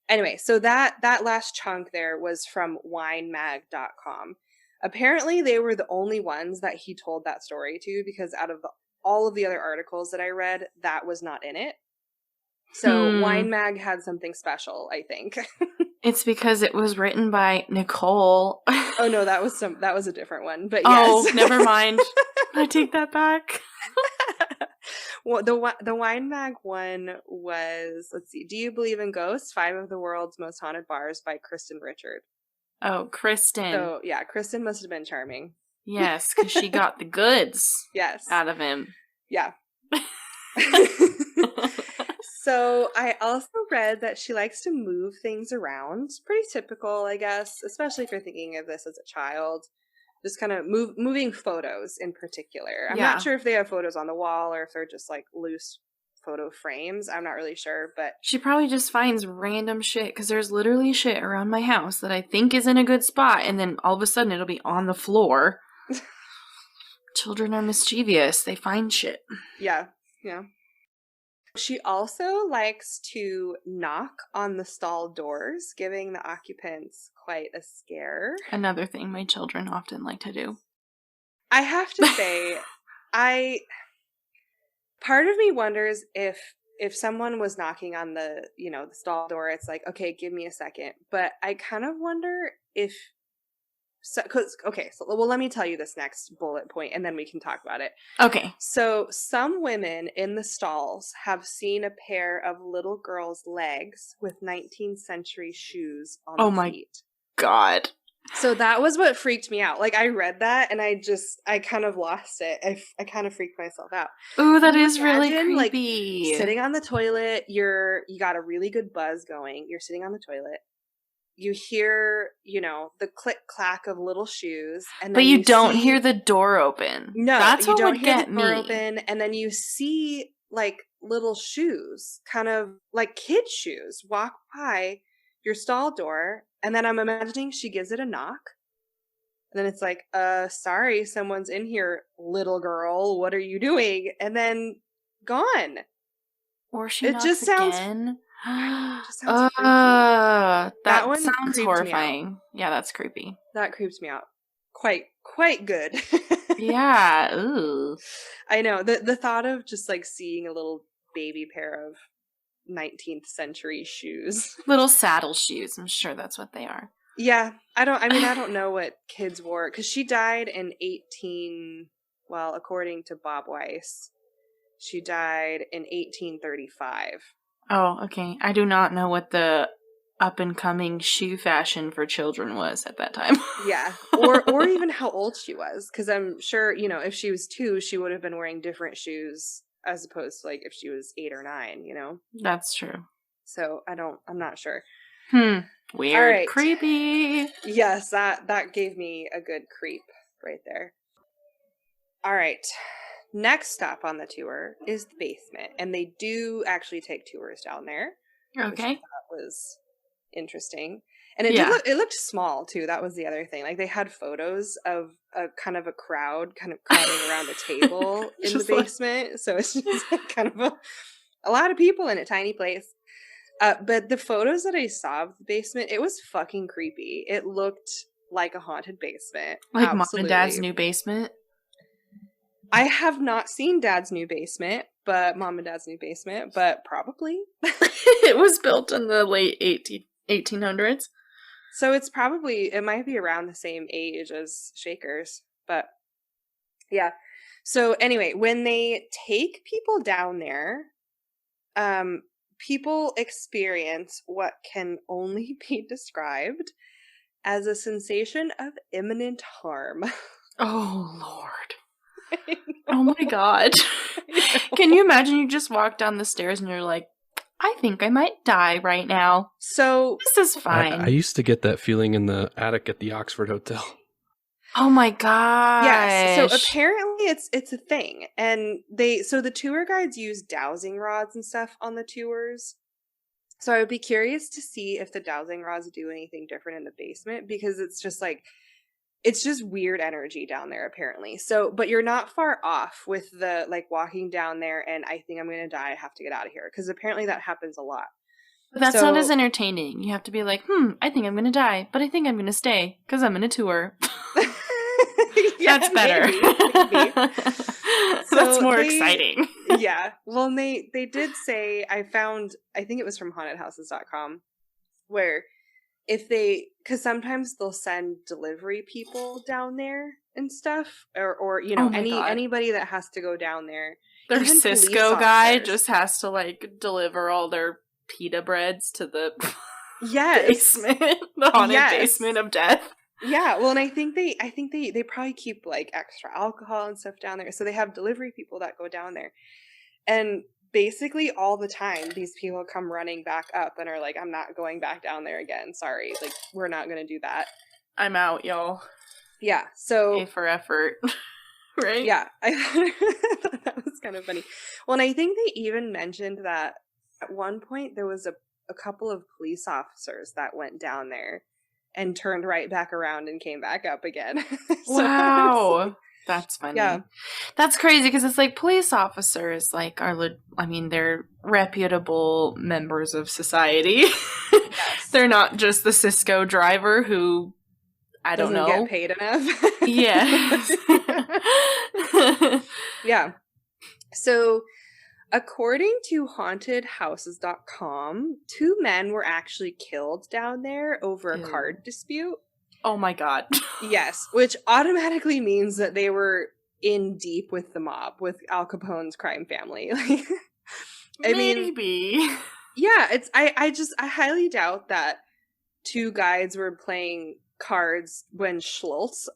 Anyway, so that last chunk there was from winemag.com. Apparently, they were the only ones that he told that story to, because out of all of the other articles that I read, that was not in it. So Wine Mag had something special, I think. It's because it was written by Nicole. Oh no, that was a different one. But yes. Oh, never mind. I take that back. Well, the Wine Mag one was, let's see, "Do You Believe in Ghosts? 5 of the World's Most Haunted Bars" by Kristen Richard. Oh, Kristen. So yeah, Kristen must have been charming. Yes, because she got the goods Yes. out of him. Yeah. So I also read that she likes to move things around. Pretty typical, I guess, especially if you're thinking of this as a child. Just kind of moving photos in particular. I'm not sure if they have photos on the wall or if they're just like loose photo frames. I'm not really sure, but she probably just finds random shit, because there's literally shit around my house that I think is in a good spot, and then all of a sudden it'll be on the floor. Children are mischievous. They find shit. Yeah. She also likes to knock on the stall doors, giving the occupants quite a scare. Another thing my children often like to do. I have to say, part of me wonders if someone was knocking on the stall door, it's like, okay, give me a second. But I kind of wonder if, well, let me tell you this next bullet point and then we can talk about it. Okay. So some women in the stalls have seen a pair of little girls' legs with 19th century shoes on the feet. God. So that was what freaked me out. Like, I read that and I kind of lost it. I kind of freaked myself out. Ooh, that is really Like, creepy. sitting on the toilet, you got a really good buzz going. You're sitting on the toilet. You hear, the click-clack of little shoes. And then but you don't hear the door open. No, that's you what don't would hear get the door me. open. And then you see, like, little shoes, kind of like kid shoes, walk by your stall door. And then I'm imagining she gives it a knock. And then it's like, sorry, someone's in here, little girl. What are you doing? And then gone. Or she It knocks just sounds again. It just sounds freaky. That one sounds creeped horrifying. Yeah, that's creepy. That creeps me out. Quite good. Yeah. Ooh. I know. The thought of just like seeing a little baby pair of 19th century shoes. Little saddle shoes. I'm sure that's what they are. Yeah. I don't know what kids wore, because she died in according to Bob Weiss, she died in 1835. Oh, okay. I do not know what the up-and-coming shoe fashion for children was at that time. Yeah. Or even how old she was, because I'm sure, if she was 2, she would have been wearing different shoes as opposed to, like, if she was 8 or 9, That's true. So I'm not sure. Weird. All right. Creepy. Yes, that gave me a good creep right there. All right. Next stop on the tour is the basement, and they do actually take tours down there. Okay. Which I thought was interesting. And it looked small too. That was the other thing. Like, they had photos of a kind of a crowd kind of crowding around the table in the basement. So it's just like kind of a lot of people in a tiny place. But the photos that I saw of the basement, it was fucking creepy. It looked like a haunted basement. Like Mom and Dad's new basement? I have not seen Dad's new basement, but Mom and Dad's new basement, but probably. It was built in the late 1800s. So it might be around the same age as Shaker's, but yeah. So anyway, when they take people down there, people experience what can only be described as a sensation of imminent harm. Oh, Lord. Oh my God. Can you imagine you just walk down the stairs and you're like, I think I might die right now. So This is fine. I used to get that feeling in the attic at the Oxford Hotel. Oh my gosh. yes, so apparently it's a thing, and the tour guides use dowsing rods and stuff on the tours. So I would be curious to see if the dowsing rods do anything different in the basement, because it's just weird energy down there apparently. So, but you're not far off with the walking down there and I think I'm going to die, I have to get out of here, because apparently that happens a lot. But that's not as entertaining. You have to be like, I think I'm going to die, but I think I'm going to stay because I'm in a tour. Yeah, that's better. Maybe. That's more exciting. Yeah. Well, they did say, I think it was from hauntedhouses.com, where because sometimes they'll send delivery people down there and stuff, or anybody that has to go down there. Their Even Cisco police guy officers. just has to deliver all their pita breads to the Yes. basement, the haunted Yes. basement of death. Yeah, well, and I think they probably keep extra alcohol and stuff down there, so they have delivery people that go down there, and basically all the time these people come running back up and are like, I'm not going back down there again, sorry, we're not gonna do that. I'm out, y'all. Yeah, so Pay for effort. Right? yeah, I thought that was kind of funny. Well, and I think they even mentioned that at one point there was a couple of police officers that went down there and turned right back around and came back up again. So Wow. That's funny. Yeah. That's crazy because it's police officers they're reputable members of society. Yes. They're not just the Cisco driver who I don't doesn't know. get paid enough. Yes. Yeah. So, according to hauntedhouses.com, 2 men were actually killed down there over a Ew. card dispute. Oh my God. Yes, which automatically means that they were in deep with the mob, with Al Capone's crime family. I mean, Maybe. yeah, I highly doubt that 2 guys were playing cards when Schlitz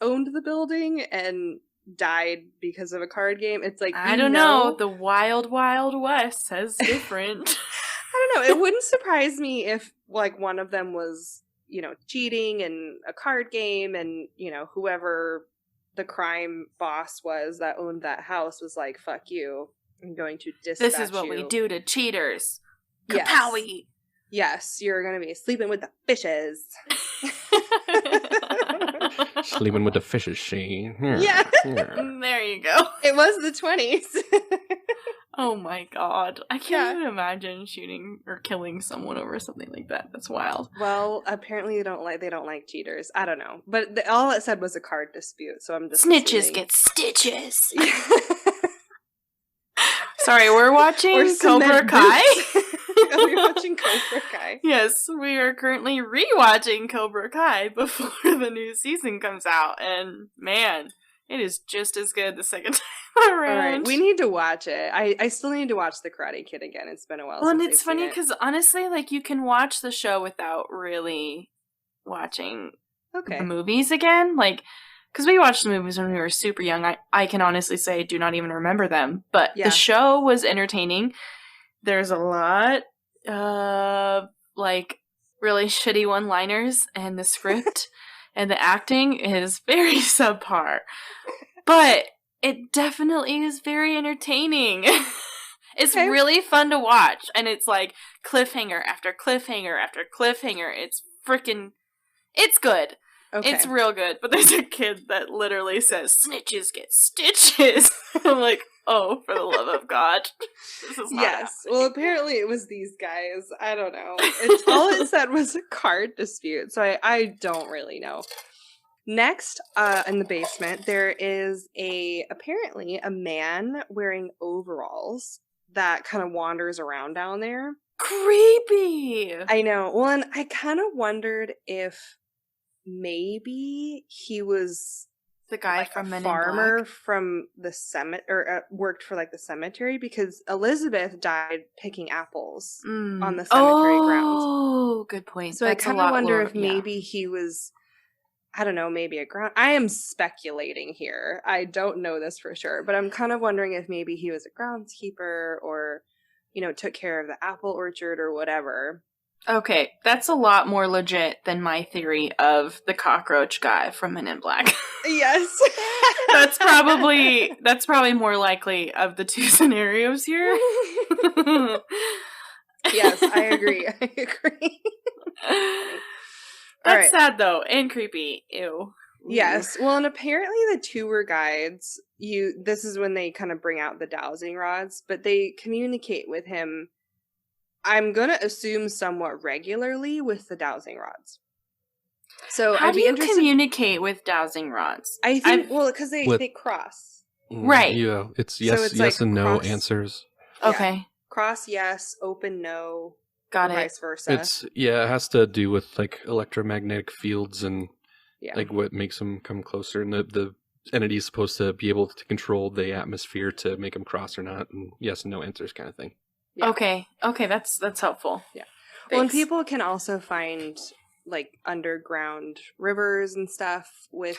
owned the building and died because of a card game. It's I don't know. The Wild Wild West says different. I don't know. It wouldn't surprise me if one of them was, cheating in a card game, and whoever the crime boss was that owned that house was like, fuck you, I'm going to dispatch This is what we you. do to cheaters. Yes. Kapowie. Yes, you're going to be sleeping with the fishes. Sleeping with the fishes, Shane. Yeah. There you go. It was the 20s. Oh my God. I Yeah. can't even imagine shooting or killing someone over something like that. That's wild. Well, apparently they don't like cheaters. I don't know. But all it said was a card dispute, so I'm just Snitches assuming. get stitches. Sorry, we're watching Or Cobra cement Kai. We're watching Cobra Kai. Yes, we are currently rewatching Cobra Kai before the new season comes out, and man, it is just as good the second time around. All right, we need to watch it. I still need to watch The Karate Kid again. It's been a while. Well, and since it's I've seen funny it. because honestly, you can watch the show without really watching Okay. the movies again. Because we watched the movies when we were super young. I can honestly say I do not even remember them. But Yeah. the show was entertaining. There's a lot of, really shitty one-liners, and the script and the acting is very subpar. But it definitely is very entertaining. It's Okay. really fun to watch. And it's cliffhanger after cliffhanger after cliffhanger. It's good. Okay. It's real good, but there's a kid that literally says, "Snitches get stitches." I'm like, oh, for the love of God. This is not Yes. Well, apparently it was these guys. I don't know. All it said was a card dispute, so I don't really know. Next, in the basement, there is apparently a man wearing overalls that kind of wanders around down there. Creepy. I know. Well, and I kind of wondered if maybe he was The guy like from a Men in farmer Black. from the cemetery, or worked for like the cemetery, because Elizabeth died picking apples on the cemetery grounds. Oh, good point. So That's I a kind of lot wonder lower- if maybe he was, I don't know, maybe a ground. I am speculating here. I don't know this for sure, but I'm kind of wondering if maybe he was a groundskeeper or, took care of the apple orchard or whatever. Okay, that's a lot more legit than my theory of the cockroach guy from Men in Black. Yes. that's probably more likely of the two scenarios here. Yes, I agree. I agree. That's right. sad though, and creepy. Ew. Yes. Well, and apparently the tour guides, this is when they kind of bring out the dowsing rods, but they communicate with him, I'm going to assume somewhat regularly, with the dowsing rods. So How I'd do be you interested. communicate with dowsing rods? I think, because they cross. Right. Yeah, it's yes, So it's yes, like and no cross- answers. Yeah. Okay, Cross yes, open no, got or it. vice versa. It has to do with like electromagnetic fields and Yeah. like what makes them come closer, and the entity is supposed to be able to control the atmosphere to make them cross or not, and yes and no answers kind of thing. Yeah. Okay, that's helpful. Yeah. Well, and Thanks. people can also find like underground rivers and stuff with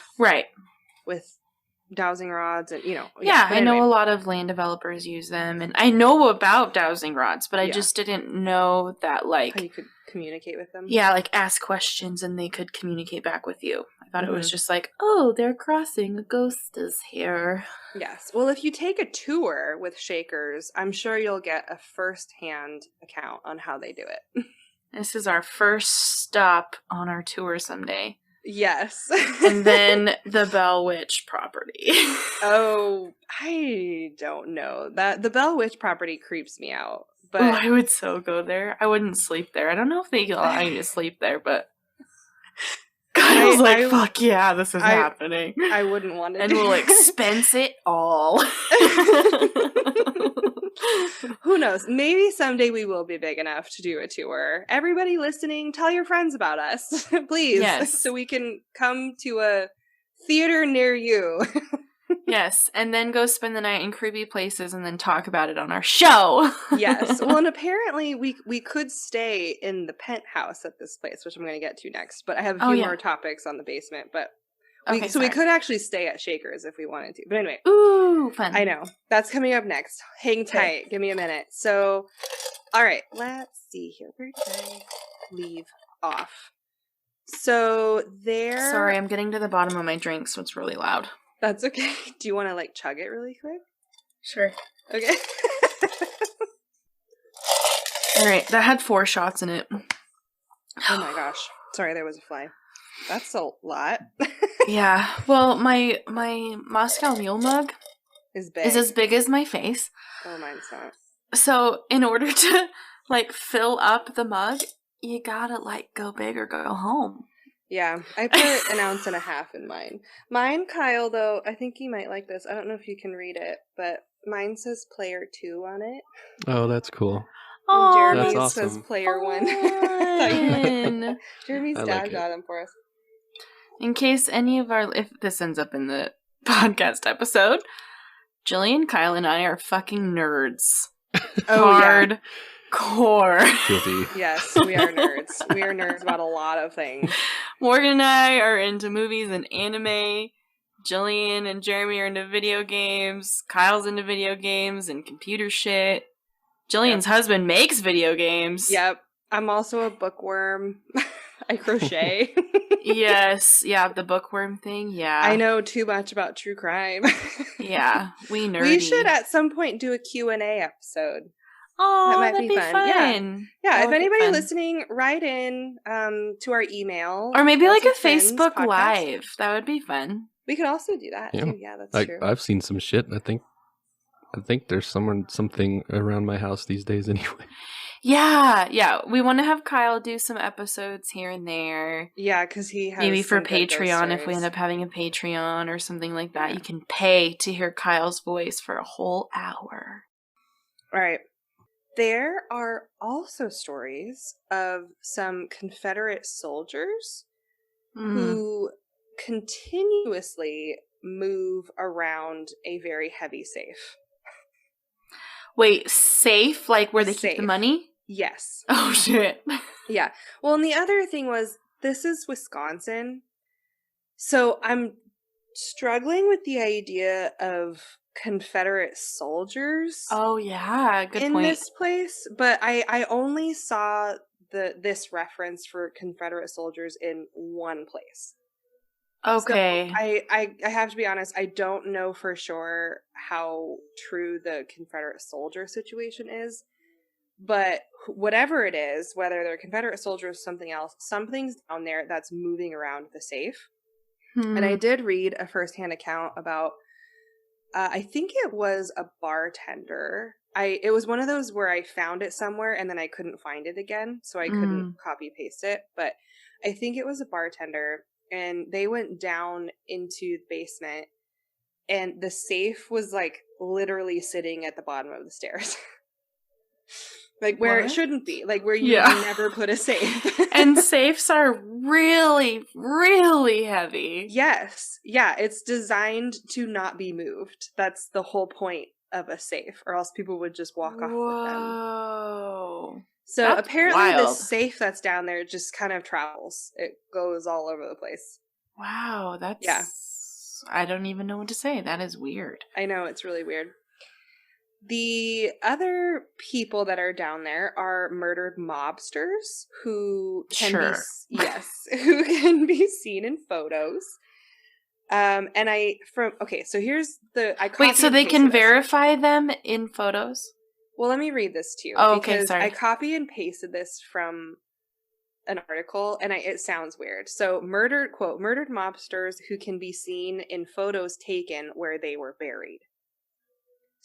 dowsing rods, and Yeah, but I know anyway. a lot of land developers use them, and I know about dowsing rods, but I Yeah. just didn't know that, How like, you could communicate with them. yeah, like ask questions and they could communicate back with you. I thought it was Mhm. just like, oh, they're crossing, a ghost is here. Yes. Well, if you take a tour with Shakers, I'm sure you'll get a first-hand account on how they do it. This is our first stop on our tour someday. Yes. And then the Bell Witch property. Oh, I don't know. That the Bell Witch property creeps me out. But Oh, I would so go there. I wouldn't sleep there. I don't know if they allow you to sleep there, but I was like, fuck yeah, this is happening. I wouldn't want to And do we'll that. expense it all. Who knows? Maybe someday we will be big enough to do a tour. Everybody listening, tell your friends about us, please. Yes. So we can come to a theater near you. Yes, and then go spend the night in creepy places and then talk about it on our show. Yes. Well, and apparently we could stay in the penthouse at this place, which I'm going to get to next. But I have a few more topics on the basement. But we could actually stay at Shakers if we wanted to. But anyway. Ooh, fun. I know. That's coming up next. Hang tight. Okay. Give me a minute. So, all right. Let's see here. Where did I leave off? So there. Sorry, I'm getting to the bottom of my drink, so it's really loud. That's okay. Do you want to chug it really quick? Sure. Okay. All right, that had 4 shots in it. Oh my gosh. Sorry, there was a fly. That's a lot. Yeah. Well, my Moscow Mule mug Is big. is as big as my face. Oh, mine's not. So, in order to fill up the mug, you gotta go big or go home. Yeah, I put an ounce and a half in mine. Mine, Kyle, though, I think you might like this. I don't know if you can read it, but mine says player 2 on it. Oh, that's cool. And Jeremy's That's says awesome. player 1. Fun. Jeremy's I dad like it. got them for us. In case if this ends up in the podcast episode, Jillian, Kyle, and I are fucking nerds. Oh, yeah. Hardcore. Guilty. Yes, we are nerds. We are nerds about a lot of things. Morgan and I are into movies and anime. Jillian and Jeremy are into video games. Kyle's into video games and computer shit. Jillian's husband makes video games. Yep. I'm also a bookworm. I crochet. Yes. Yeah, the bookworm thing. Yeah. I know too much about true crime. Yeah. We nerdy. We should at some point do a Q&A episode. Oh, that might that'd be be fun. fun. Yeah, That if would be anybody fun. listening, write in to our email. Or maybe Girls like a with Friends Facebook podcast. Live. That would be fun. We could also do that Yeah. too. Yeah, that's true. I've seen some shit. I think there's something around my house these days anyway. Yeah. We want to have Kyle do some episodes here and there. Yeah, because he has Maybe for some good ghost Patreon, if we stories. end up having a Patreon or something like that. Yeah. You can pay to hear Kyle's voice for a whole hour. All right. There are also stories of some Confederate soldiers who continuously move around a very heavy safe. Wait, safe? Like where they keep the Safe. money? Yes. Oh, shit. Yeah. Well, and the other thing was, this is Wisconsin. So I'm struggling with the idea of Confederate soldiers Oh, yeah. Good in point. this place, but I only saw this reference for Confederate soldiers in one place. Okay. So I have to be honest, I don't know for sure how true the Confederate soldier situation is, but whatever it is, whether they're Confederate soldiers or something else, something's down there that's moving around the safe. And I did read a firsthand account about, I think it was a bartender. It was one of those where I found it somewhere and then I couldn't find it again, so I couldn't copy paste it. But I think it was a bartender, and they went down into the basement, and the safe was like literally sitting at the bottom of the stairs. Like where it shouldn't be, like where you would never put a safe. And safes are really, really heavy. Yes. Yeah, it's designed to not be moved. That's the whole point of a safe, or else people would just walk off with them. Whoa. So That's apparently wild. this safe that's down there just kind of travels. It goes all over the place. Wow, that's... Yeah. I don't even know what to say. That is weird. I know, it's really weird. The other people that are down there are murdered mobsters who can who can be seen in photos. So here's the Wait, so they can verify them in photos? Well, let me read this to you. Oh, okay, because sorry. I copy and pasted this from an article, and it sounds weird. So murdered mobsters who can be seen in photos taken where they were buried.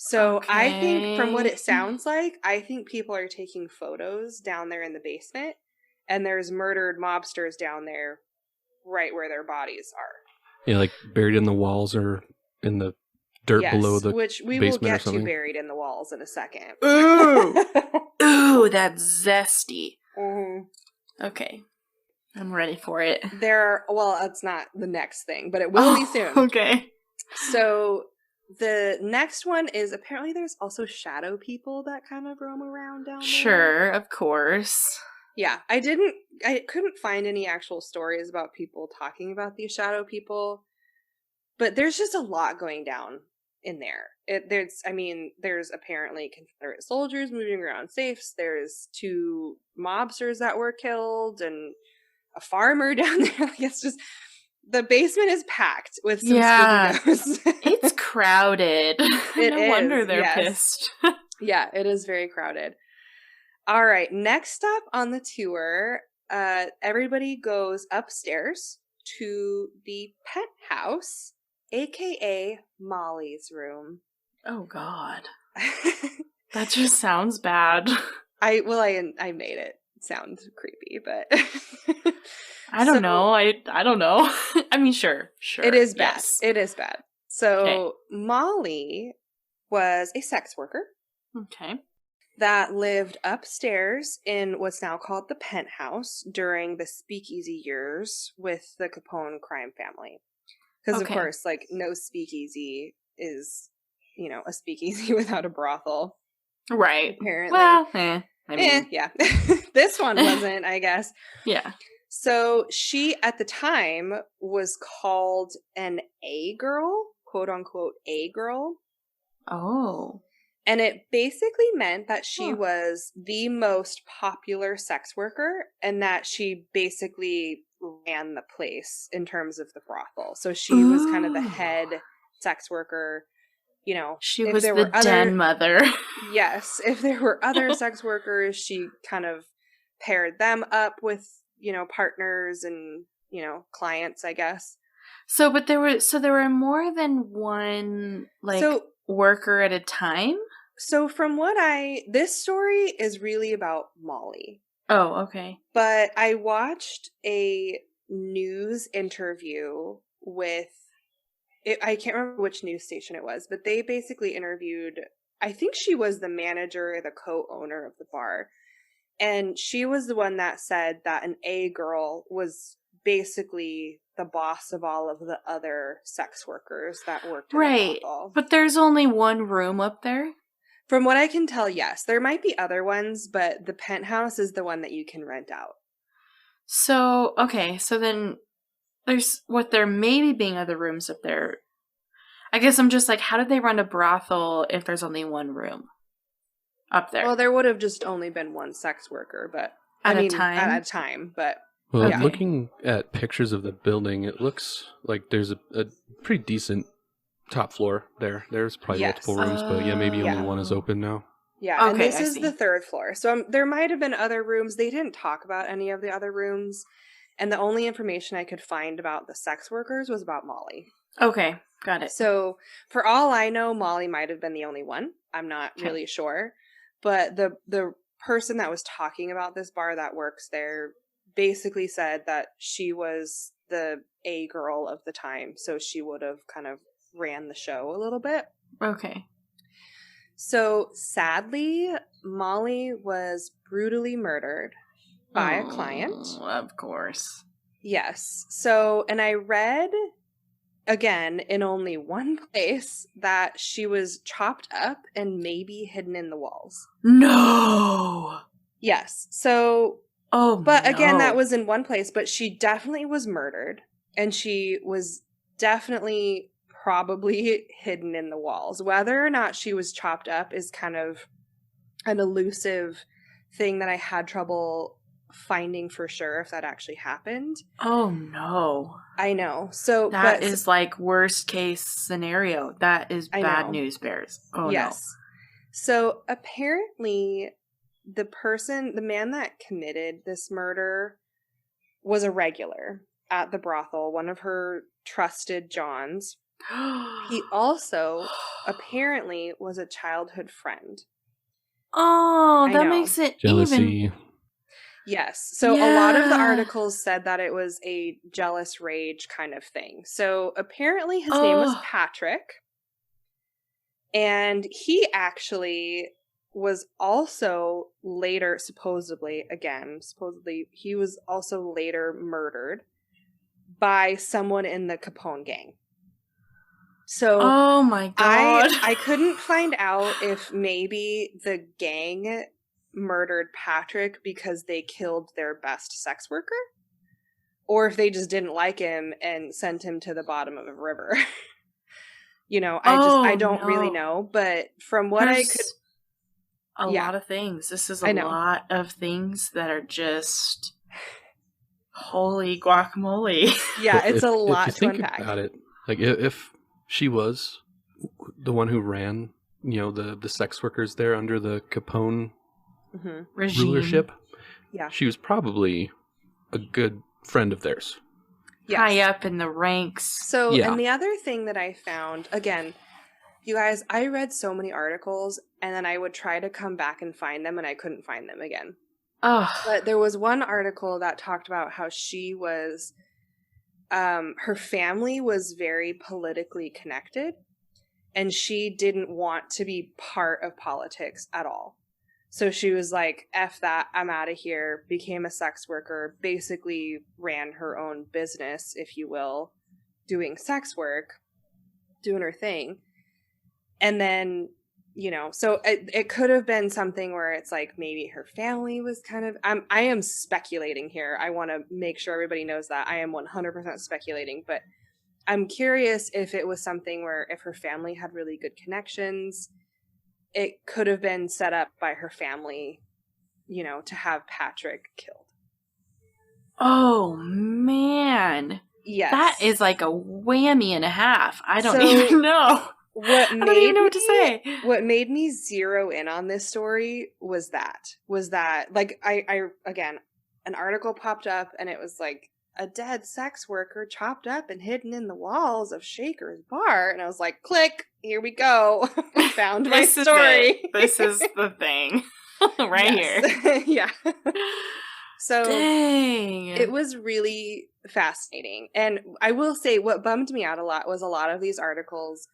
So I think from what it sounds like, I think people are taking photos down there in the basement, and there's murdered mobsters down there right where their bodies are. Yeah, like buried in the walls or in the dirt below the which we will get to buried in the walls in a second. Ooh! Ooh, that's zesty. Mm-hmm. Okay. I'm ready for it. It's not the next thing, but it will be soon. Okay. So the next one is, apparently there's also shadow people that kind of roam around down there. Sure, of course. Yeah, I couldn't find any actual stories about people talking about these shadow people, but there's just a lot going down in there. There's apparently Confederate soldiers moving around safes. There's 2 mobsters that were killed and a farmer down there. Like, it's just, the basement is packed with some spooky ghosts. It's crowded. No wonder they're pissed. Yeah, it is very crowded. All right, next up on the tour, everybody goes upstairs to the penthouse, aka Molly's room. Oh, God. That just sounds bad. I made it sound creepy, but I don't know. I don't know. I mean, sure. It is bad. Yes. It is bad. So Molly was a sex worker. Okay. That lived upstairs in what's now called the penthouse during the speakeasy years with the Capone crime family. Because, of course, like, no speakeasy is, a speakeasy without a brothel. Right. Apparently. Well, yeah. This one wasn't, I guess. Yeah. So she, at the time, was called an A-girl, quote-unquote A-girl. Oh. And it basically meant that she was the most popular sex worker, and that she basically ran the place in terms of the brothel. So she was kind of the head sex worker, She was the den mother. Yes. If there were other sex workers, she kind of paired them up with, partners and, clients, I guess. So, but there were more than one, worker at a time? So this story is really about Molly. Oh, okay. But I watched a news interview with, I can't remember which news station it was, but they basically interviewed, I think she was the manager or the co-owner of the bar. And she was the one that said that an A girl was basically the boss of all of the other sex workers that worked in the brothel. But there's only one room up there? From what I can tell, yes. There might be other ones, but the penthouse is the one that you can rent out. So, okay, so then there may be being other rooms up there. I guess I'm just like, how did they run a brothel if there's only one room up there? Well, there would have just only been one sex worker, but At a time, but Well, Okay. looking at pictures of the building, it looks like there's a pretty decent top floor there. There's probably Yes. multiple rooms, but yeah, maybe only Yeah. one is open now. yeah, and Okay, this I is see. the third floor. So there might have been other rooms. They didn't talk about any of the other rooms, and the only information I could find about the sex workers was about Molly. Okay, got it. So for all I know, Molly might have been the only one. I'm not Okay. really sure, but the person that was talking about this bar that works there basically said that she was the A girl of the time, so she would have kind of ran the show a little bit. Okay. So sadly, Molly was brutally murdered by a client. Of course. Yes. So, and I read again in only one place that she was chopped up and maybe hidden in the walls. No! Yes. So, Oh, but again, no. that was in one place, but she definitely was murdered, and she was definitely probably hidden in the walls. Whether or not she was chopped up is kind of an elusive thing that I had trouble finding for sure if that actually happened. Oh, no. I know. So That is like worst case scenario. That is I bad know. news bears. Oh, yes. So apparently the man that committed this murder was a regular at the brothel, one of her trusted Johns. no. He also apparently was a childhood friend. Oh, I that know. makes it Jealousy. even. Yes. So a lot of the Yeah. articles said that it was a jealous rage kind of thing. So apparently his name was Oh. Patrick. And he actually was also later, supposedly, he was also later murdered by someone in the Capone gang. So Oh my god. I couldn't find out if maybe the gang murdered Patrick because they killed their best sex worker, or if they just didn't like him and sent him to the bottom of a river. I don't really know, but from what I could, a yeah. lot of things. This is I a know. lot of things that are just holy guacamole. yeah, Well, it's a lot if to you think unpack. about it, like if she was the one who ran, the sex workers there under the Capone Mhm. Regime. rulership, Yeah. she was probably a good friend of theirs. Yes. High up in the ranks. So, Yeah. and the other thing that I found, again, you guys, I read so many articles and then I would try to come back and find them and I couldn't find them again. Oh, But there was one article that talked about how she was, her family was very politically connected and she didn't want to be part of politics at all. So she was like, F that, I'm out of here, became a sex worker, basically ran her own business, if you will, doing sex work, doing her thing. And then, so it could have been something where it's like maybe her family was kind of, I am speculating here. I want to make sure everybody knows that I am 100% speculating, but I'm curious if it was something where if her family had really good connections, it could have been set up by her family, to have Patrick killed. oh man. Yes. That is like a whammy and a half. I don't So, even know. What I don't even know what to me- say. What made me zero in on this story was that like I again, an article popped up and it was like a dead sex worker chopped up and hidden in the walls of Shaker's bar. And I was like, click, here we go. Found my This is story. it. This is the thing. Right here. Yeah. So Dang. it was really fascinating. And I will say what bummed me out a lot was a lot of these articles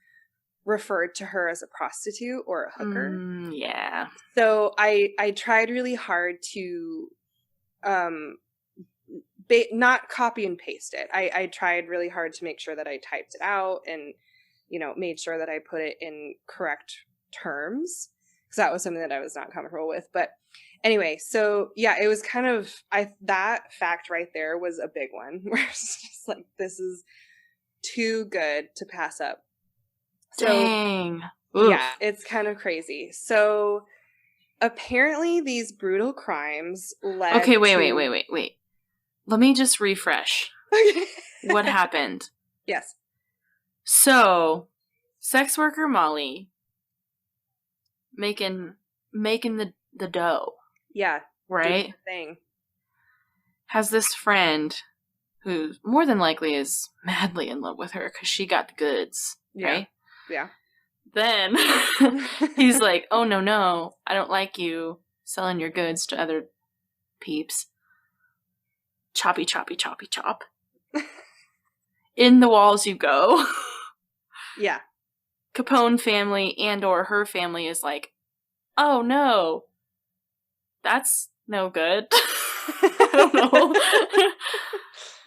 referred to her as a prostitute or a hooker. Yeah. So I tried really hard to not copy and paste it. I tried really hard to make sure that I typed it out and, you know, made sure that I put it in correct terms, because that was something that I was not comfortable with. But anyway, so yeah, it was kind of, that fact right there was a big one where it's just like, this is too good to pass up. So, Dang. Oof. yeah, it's kind of crazy. So apparently these brutal crimes led Okay, to... wait. Let me just refresh. What happened? Yes. So, sex worker Molly making the dough, Yeah. right? doing the thing. Has this friend who more than likely is madly in love with her because she got the goods, Yeah. right? Yeah. Then he's like, oh, no, I don't like you selling your goods to other peeps. Choppy, chop. In the walls you go. Yeah. Capone family and or her family is like, oh, no, that's no good. I don't know.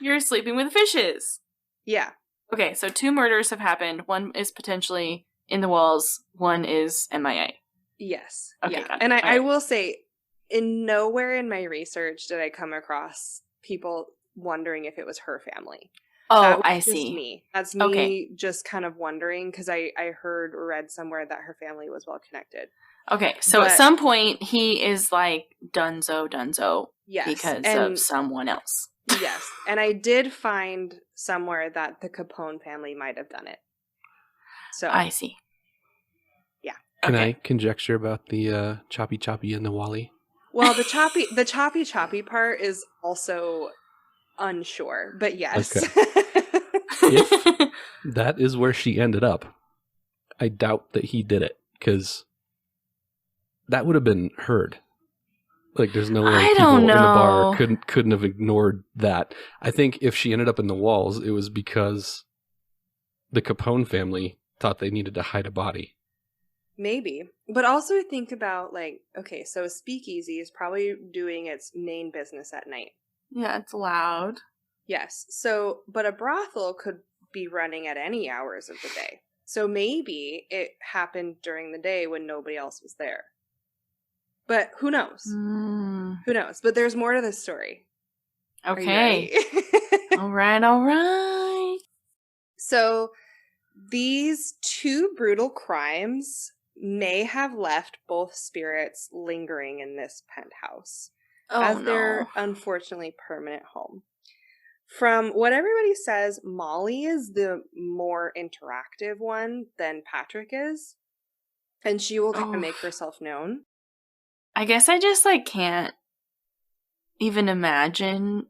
You're sleeping with fishes. Yeah. Okay, so 2 murders have happened. One is potentially in the walls. One is MIA. Yes. Okay, yeah. got it. And I Alright. will say, in nowhere in my research did I come across people wondering if it was her family. Oh, That was I just see. me. That's me Okay. just kind of wondering, because I heard or read somewhere that her family was well connected. Okay, so But- at some point he is like dunzo Yes. because and of someone else. yes. And I did find somewhere that the Capone family might have done it. So I see. Yeah. Can Okay. I conjecture about the choppy and the Wally? well, the choppy part is also unsure, but yes. If that is where she ended up, I doubt that he did it, because that would have been heard. Like, there's no way I people don't in the bar know. couldn't have ignored that. I think if she ended up in the walls, it was because the Capone family thought they needed to hide a body. Maybe. But also think about, like, okay, so a speakeasy is probably doing its main business at night. Yeah, it's loud. Yes. So, but a brothel could be running at any hours of the day. So maybe it happened during the day when nobody else was there. But who knows? Who knows? But there's more to this story. Are you Okay. ready? All right. So these 2 brutal crimes may have left both spirits lingering in this penthouse Oh, as no. their unfortunately permanent home. From what everybody says, Molly is the more interactive one than Patrick is, and she will kind of make herself known. I guess I just, like, can't even imagine,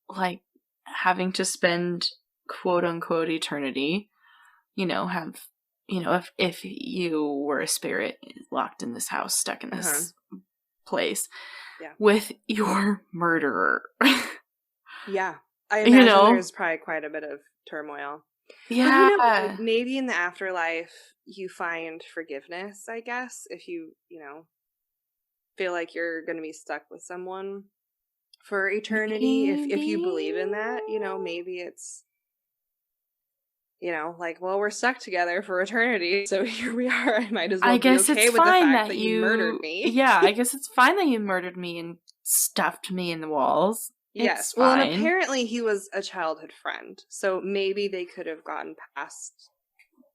like, having to spend quote-unquote eternity, if you were a spirit locked in this house, stuck in this place, Yeah. with your murderer. Yeah. I imagine You know? there's probably quite a bit of turmoil. Yeah. But, like, maybe in the afterlife you find forgiveness, I guess, if you feel like you're going to be stuck with someone for eternity. If you believe in that, maybe it's, like, well, we're stuck together for eternity, so here we are. I might as well I guess be okay it's with the fine fact that you murdered me. Yeah, I guess it's fine that you murdered me and stuffed me in the walls. Yes. It's Well, and fine. apparently he was a childhood friend, so maybe they could have gotten past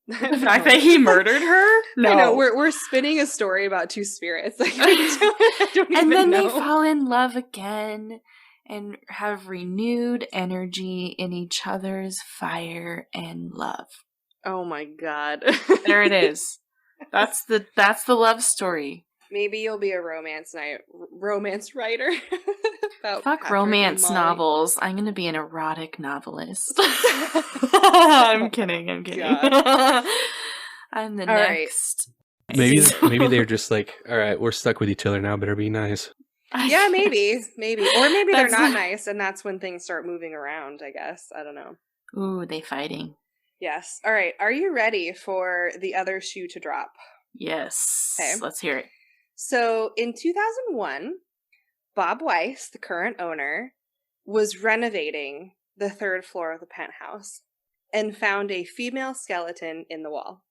The fact that he murdered her? No. I know, we're spinning a story about 2 spirits. Like, I don't And even then know. they fall in love again and have renewed energy in each other's fire and love. Oh my god. There it is. That's the love story. Maybe you'll be a romance writer. about Fuck Patrick romance and Molly. novels. I'm gonna be an erotic novelist. I'm kidding. I'm kidding. I'm the All right. next. Maybe they're just like, all right, we're stuck with each other now. Better be nice. Yeah, maybe, or maybe they're That's not the- nice, and that's when things start moving around. I guess I don't know. Ooh, they fighting. Yes. All right. Are you ready for the other shoe to drop? Yes. Okay. Let's hear it. So in 2001, Bob Weiss, the current owner, was renovating the third floor of the penthouse and found a female skeleton in the wall.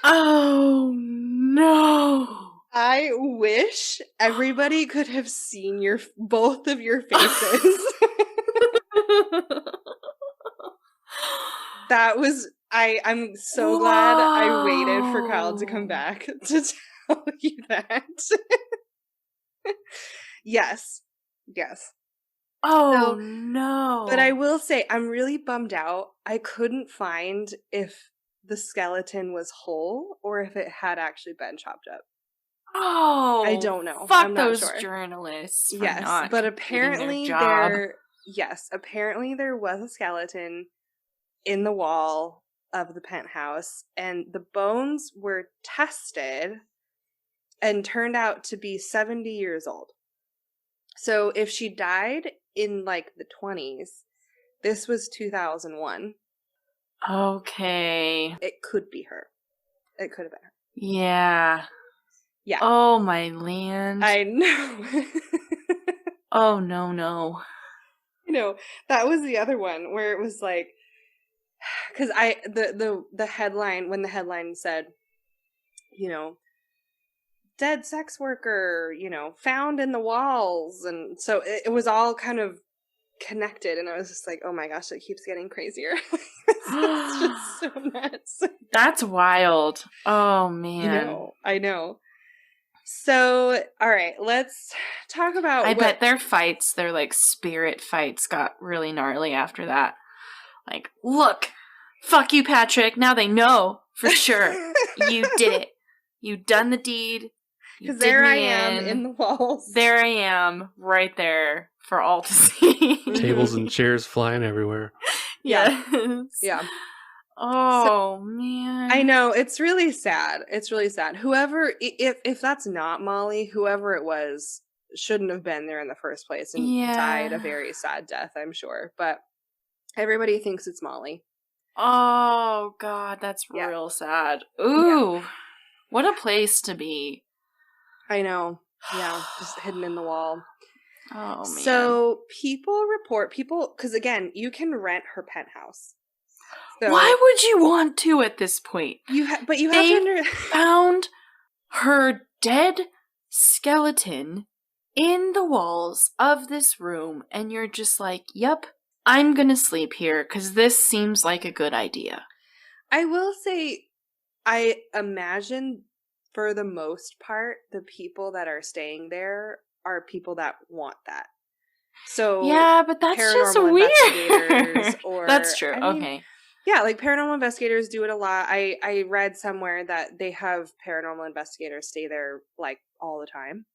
Oh no. I wish everybody could have seen both of your faces. That was I'm so glad I waited for Kyle to come back to tell you that. Yes. Oh So, no. But I will say I'm really bummed out. I couldn't find if the skeleton was whole or if it had actually been chopped up. Oh, I don't know. Fuck I'm not those sure. journalists. For Yes, not but completing apparently their job. apparently there was a skeleton in the wall of the penthouse, and the bones were tested and turned out to be 70 years old. So if she died in like the 20s, this was 2001. Okay. It could be her. It could have been her. Yeah. Yeah. Oh my land. I know. Oh no. You know, that was the other one where it was like, because the headline, when the headline said, you know, dead sex worker, you know, found in the walls, and so it was all kind of connected, and I was just like, oh my gosh, it keeps getting crazier. It's just so nuts. That's wild. Oh man. I know. So, all right, let's talk about I bet their fights, their like spirit fights got really gnarly after that. Like, look, fuck you, Patrick. Now they know for sure. You did it. You done the deed. Because there I am in the walls. There I am, right there for all to see. Tables and chairs flying everywhere. Yeah. Yes. Yeah. Oh man. I know, it's really sad. It's really sad. Whoever, if that's not Molly, whoever it was shouldn't have been there in the first place and died a very sad death, I'm sure. But everybody thinks it's Molly. Oh god, that's real sad. Ooh. What a place to be. I know. Yeah, just hidden in the wall. Oh man. So people, because again, you can rent her penthouse. So why would you want to at this point? But you have to found her dead skeleton in the walls of this room, and you're just like, yep, I'm gonna sleep here because this seems like a good idea. I will say, I imagine for the most part, the people that are staying there are people that want that. So yeah, but that's just weird. Or, that's true. I mean, okay. Yeah, like paranormal investigators do it a lot. I read somewhere that they have paranormal investigators stay there like all the time.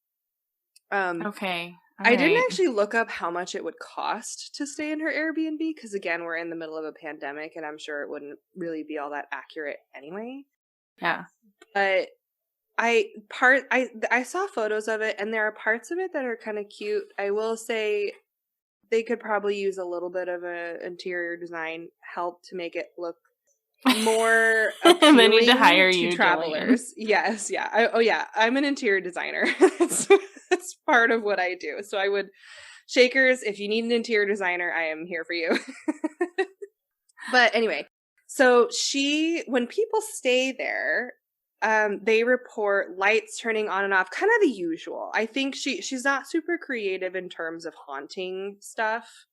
Okay. I didn't actually look up how much it would cost to stay in her Airbnb because again, we're in the middle of a pandemic and I'm sure it wouldn't really be all that accurate anyway. Yeah. But I saw photos of it and there are parts of it that are kind of cute. I will say they could probably use a little bit of a interior design help to make it look more appealing they need to hire to you, travelers. Jillian. Yes, yeah. I'm an interior designer. That's part of what I do. So I would, Shakers, if you need an interior designer, I am here for you. But anyway, so when people stay there, they report lights turning on and off, kind of the usual. I think she's not super creative in terms of haunting stuff.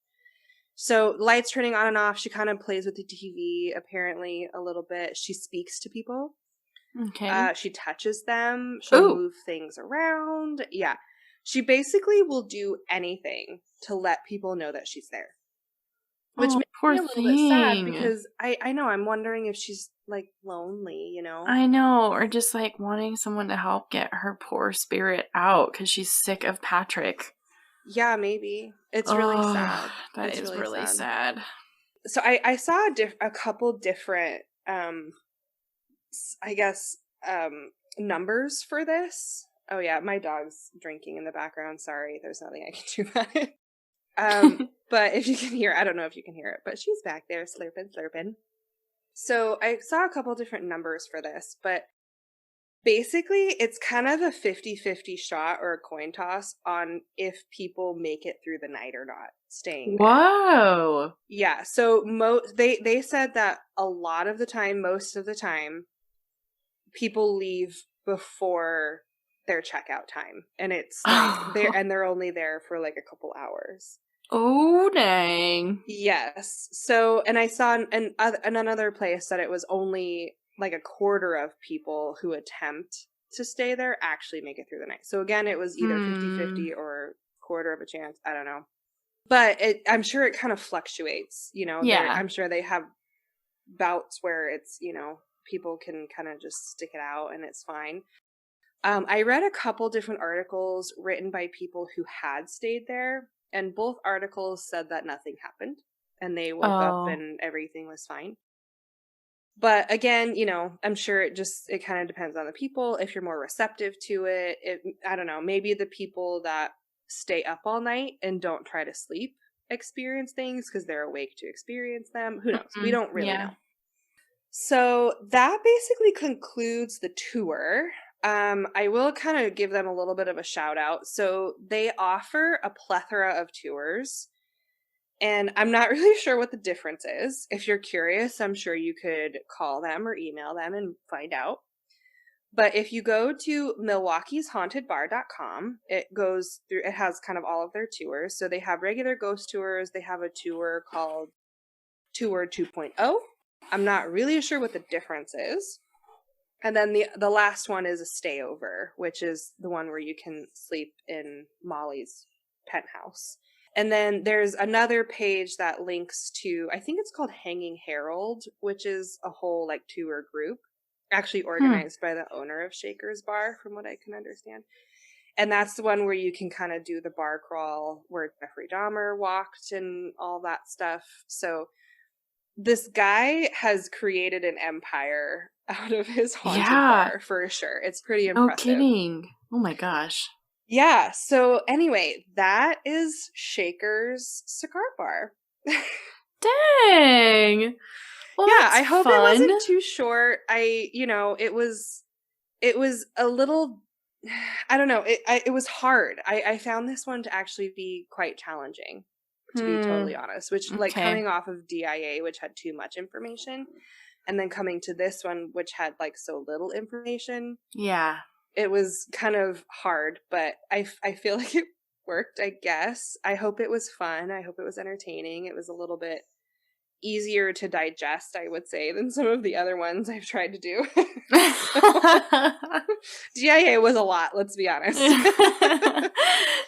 So lights turning on and off, she kind of plays with the TV apparently a little bit. She speaks to people. Okay. She touches them. She'll move things around. Yeah. She basically will do anything to let people know that she's there. Which makes Poor a little bit sad thing. because I know, I'm wondering if she's like lonely, you know? I know, or just like wanting someone to help get her poor spirit out because she's sick of Patrick. Yeah, maybe. It's really sad. That It's is really sad. So I saw a couple different, I guess, numbers for this. Oh yeah, my dog's drinking in the background. Sorry, there's nothing I can do about it. But if you can hear, I don't know if you can hear it, but she's back there slurping. So I saw a couple different numbers for this, but basically it's kind of a 50-50 shot or a coin toss on if people make it through the night or not staying there. Whoa. Yeah, so they said that a lot of the time, most of the time, people leave before their checkout time, and it's like they're only there for like a couple hours. Oh, dang. Yes. So, and I saw in another place that it was only like a quarter of people who attempt to stay there actually make it through the night. So again, it was either 50-50 or quarter of a chance. I don't know. But I'm sure it kind of fluctuates, you know. Yeah. I'm sure they have bouts where it's, you know, people can kind of just stick it out and it's fine. I read a couple different articles written by people who had stayed there, and both articles said that nothing happened and they woke up and everything was fine. But again, you know, I'm sure it kind of depends on the people. If you're more receptive to it, I don't know, maybe the people that stay up all night and don't try to sleep experience things because they're awake to experience them. Who knows? We don't really know. So that basically concludes the tour. I will kind of give them a little bit of a shout out. So they offer a plethora of tours, and I'm not really sure what the difference is. If you're curious, I'm sure you could call them or email them and find out. But if you go to milwaukeeshauntedbar.com, it has kind of all of their tours. So they have regular ghost tours. They have a tour called Tour 2.0. I'm not really sure what the difference is. And then the last one is a stayover, which is the one where you can sleep in Molly's penthouse. And then there's another page that links to, I think it's called Hanging Herald, which is a whole like tour group, actually organized by the owner of Shaker's Bar, from what I can understand. And that's the one where you can kind of do the bar crawl where Jeffrey Dahmer walked and all that stuff. So this guy has created an empire out of his haunted bar, for sure. It's pretty impressive. No kidding. Oh my gosh. Yeah. So anyway, that is Shaker's Cigar Bar. Dang. Well, yeah, I hope fun. It wasn't too short. It was a little, I don't know. It was hard. I found this one to actually be quite challenging, to be totally honest, which like coming off of DIA, which had too much information, and then coming to this one, which had like so little information. Yeah. It was kind of hard, but I feel like it worked, I guess. I hope it was fun. I hope it was entertaining. It was a little bit easier to digest, I would say, than some of the other ones I've tried to do. DIA was a lot, let's be honest.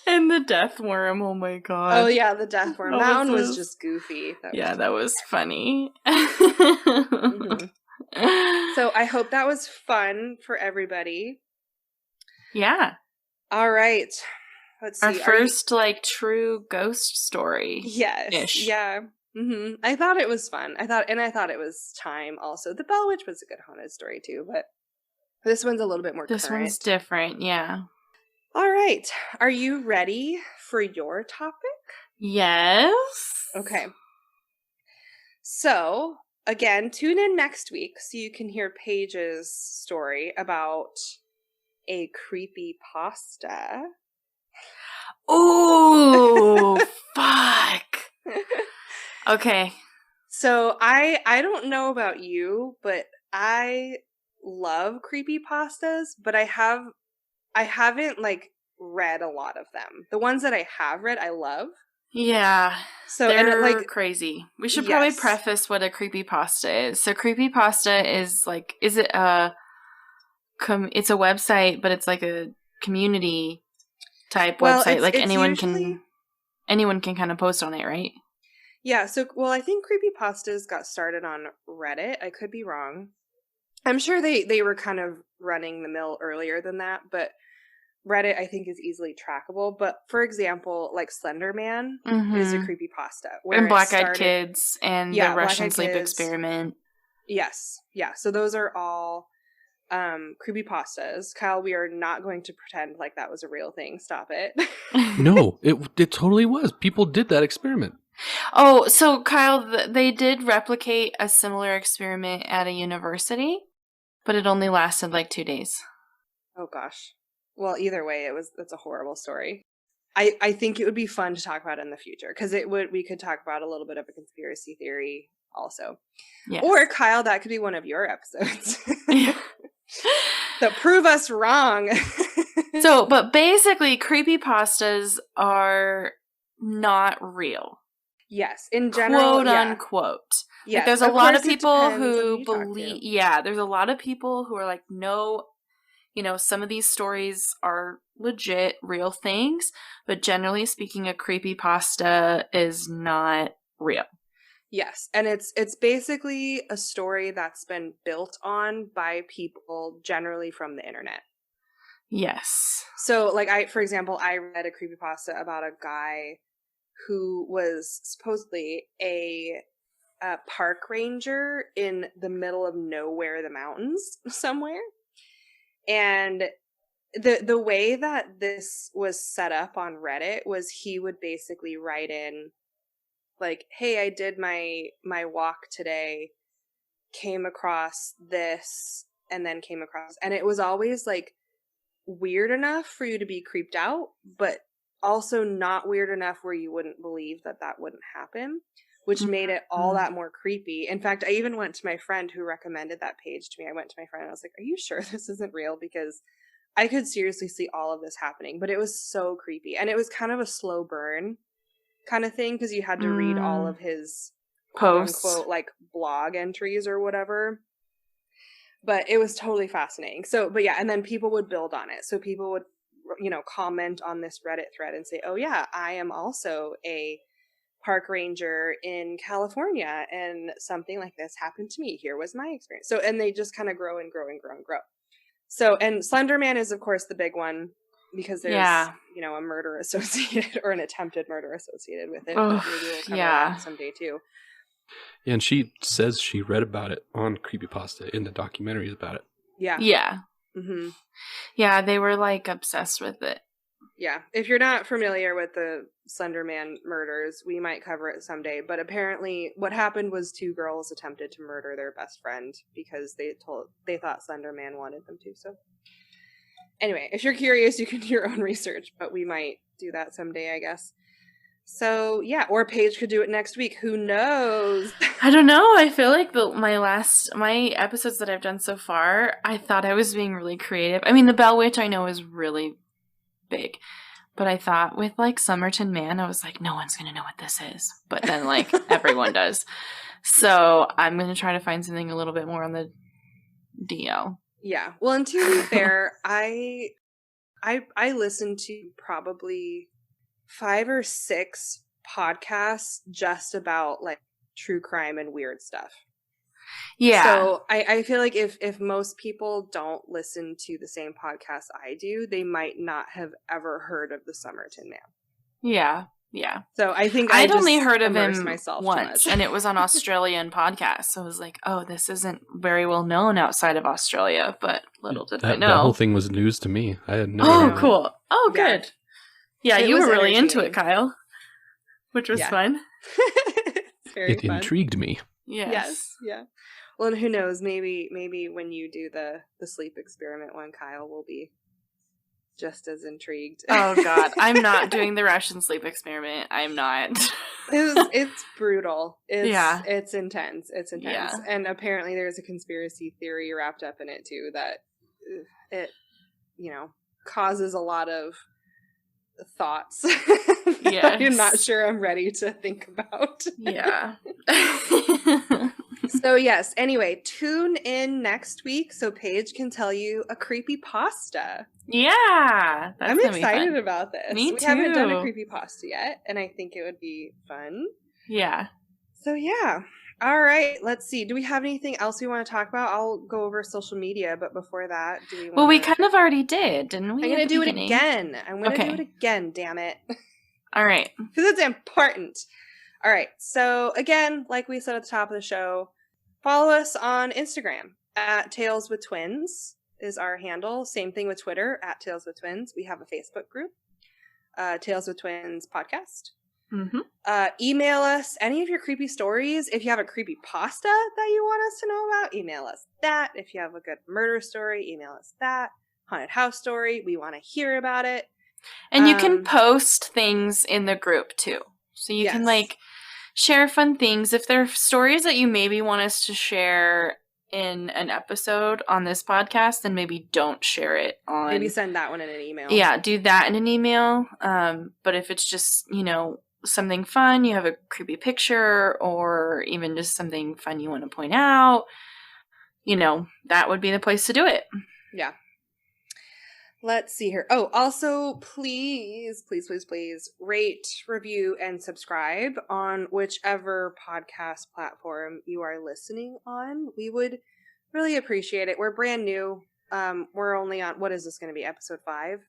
And the death worm, oh my god. Oh yeah, the death worm. That one was just goofy. That was funny. So I hope that was fun for everybody. Yeah. All right. Let's see. Our first like true ghost story. Yes. Ish. Yeah. Mm-hmm. I thought it was fun. I thought it was time also. The Bell Witch was a good haunted story too, but this one's a little bit more current. This one's different, yeah. All right. Are you ready for your topic? Yes. Okay. So, again, tune in next week so you can hear Paige's story about a creepypasta. Ooh, fuck. Okay. So I don't know about you, but I love creepypastas, but I haven't like read a lot of them. The ones that I have read, I love. Yeah. So they're like crazy. We should probably preface what a creepypasta is. So creepypasta is like, is it it's a website, but it's like a community type website. Like anyone can kind of post on it, right? Yeah, so, well, I think creepypastas got started on Reddit. I could be wrong. I'm sure they were kind of running the mill earlier than that, but Reddit, I think, is easily trackable. But, for example, like Slender Man is a creepypasta. And Black Eyed Kids and the Russian Sleep Experiment. Yes. Yeah, so those are all creepypastas. Kyle, we are not going to pretend like that was a real thing. Stop it. No, it totally was. People did that experiment. Oh, so Kyle, they did replicate a similar experiment at a university, but it only lasted like 2 days. Oh gosh. Well, either way, it's a horrible story. I think it would be fun to talk about in the future because we could talk about a little bit of a conspiracy theory also. Yes. Or Kyle, that could be one of your episodes. So prove us wrong. But basically, creepypastas are not real. Yes, in general, quote unquote. Yes, like, there's a lot of people who believe. Yeah, there's a lot of people who are like, no, some of these stories are legit, real things, but generally speaking, a creepypasta is not real. Yes, and it's basically a story that's been built by people generally from the internet. Yes. So, like, for example, I read a creepypasta about a guy who was supposedly a park ranger in the middle of nowhere, the mountains somewhere. And the way that this was set up on Reddit was he would basically write in, like, hey, I did my walk today, came across this, and then came across, and it was always like weird enough for you to be creeped out, but also not weird enough where you wouldn't believe that wouldn't happen, which made it all that more creepy. In fact, I even went to my friend who recommended that page to me. I went to my friend and I was like, are you sure this isn't real? Because I could seriously see all of this happening, but it was so creepy. And it was kind of a slow burn kind of thing because you had to read all of his posts, quote unquote, like blog entries or whatever. But it was totally fascinating. So, but yeah, and then people would build on it. So people would, comment on this Reddit thread and say, oh yeah, I am also a park ranger in California and something like this happened to me. Here was my experience. So, and they just kind of grow and grow and grow and grow. So, and Slender Man is of course the big one because there's, a murder associated or an attempted murder associated with it. Maybe we'll cover that someday too. Yeah, and she says she read about it on Creepypasta in the documentaries about it. Yeah. Yeah. Mm-hmm. Yeah, they were like obsessed with it. Yeah. If you're not familiar with the Slender Man murders, we might cover it someday. But apparently what happened was 2 girls attempted to murder their best friend because they thought Slender Man wanted them to. So anyway, if you're curious, you can do your own research, but we might do that someday, I guess. So yeah, or Paige could do it next week. Who knows? I don't know. I feel like my episodes that I've done so far, I thought I was being really creative. I mean, the Bell Witch I know is really big, but I thought with like Somerton Man, I was like, no one's gonna know what this is. But then like everyone does. So I'm gonna try to find something a little bit more on the DL. Yeah. Well, and to be fair, I listened to probably 5 or 6 podcasts just about like true crime and weird stuff. Yeah. So I feel like if most people don't listen to the same podcast I do, they might not have ever heard of the Somerton Man. Yeah. Yeah. So I think I'd only heard of him once, and it was on Australian podcast. So I was like, oh, this isn't very well known outside of Australia, but little did I know. That whole thing was news to me. I had no idea. Oh, cool. Oh, good. Yeah, you were really into it, Kyle, which was fun. It fun. Intrigued me. Yes. Yeah. Well, and who knows? Maybe when you do the sleep experiment one, Kyle will be just as intrigued. Oh God, I'm not doing the Russian sleep experiment. I'm not. It's brutal. It's intense. It's intense. Yeah. And apparently there's a conspiracy theory wrapped up in it too that it, causes a lot of thoughts. Yes. I'm not sure I'm ready to think about. Yeah. So yes, anyway, tune in next week so Paige can tell you a creepypasta. Yeah. I'm excited about this. Me We too. haven't done a creepypasta yet, and I think it would be fun. Yeah. So yeah. All right. Let's see. Do we have anything else we want to talk about? I'll go over social media, but before that, do we want Well, we kind of already did, didn't we? I'm at going to the do it beginning? again. I'm going to do Okay. it again, damn it. All right. Because it's important. All right. So again, like we said at the top of the show, follow us on Instagram at Tales with Twins is our handle. Same thing with Twitter at Tales with Twins. We have a Facebook group, Tales with Twins podcast. Mm-hmm. Email us any of your creepy stories. If you have a creepy pasta that you want us to know about, email us that. If you have a good murder story, email us that. Haunted house story, we want to hear about it. And you can post things in the group too. So you can like share fun things. If there are stories that you maybe want us to share in an episode on this podcast, then maybe don't share it on. Maybe send that one in an email. Yeah, do that in an email. But if it's just, something fun, you have a creepy picture, or even just something fun you want to point out, that would be the place to do it. Yeah. Let's see here. Oh, also, please rate, review, and subscribe on whichever podcast platform you are listening on. We would really appreciate it. We're brand new. We're only on, what is this going to be, episode 5?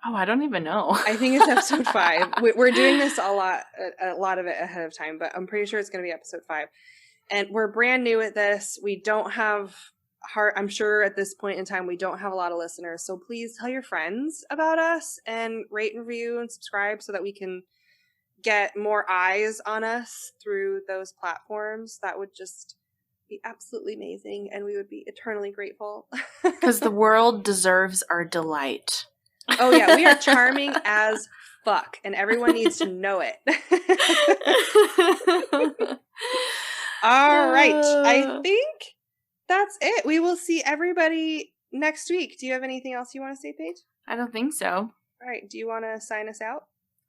Oh, I don't even know. I think it's episode 5. We're doing this a lot of it ahead of time, but I'm pretty sure it's going to be episode 5. And we're brand new at this. We don't have I'm sure at this point in time, we don't have a lot of listeners. So please tell your friends about us and rate and review and subscribe so that we can get more eyes on us through those platforms. That would just be absolutely amazing. And we would be eternally grateful. Because the world deserves our delight. Oh, yeah. We are charming as fuck. And everyone needs to know it. All right. I think that's it. We will see everybody next week. Do you have anything else you want to say, Paige? I don't think so. All right. Do you want to sign us out?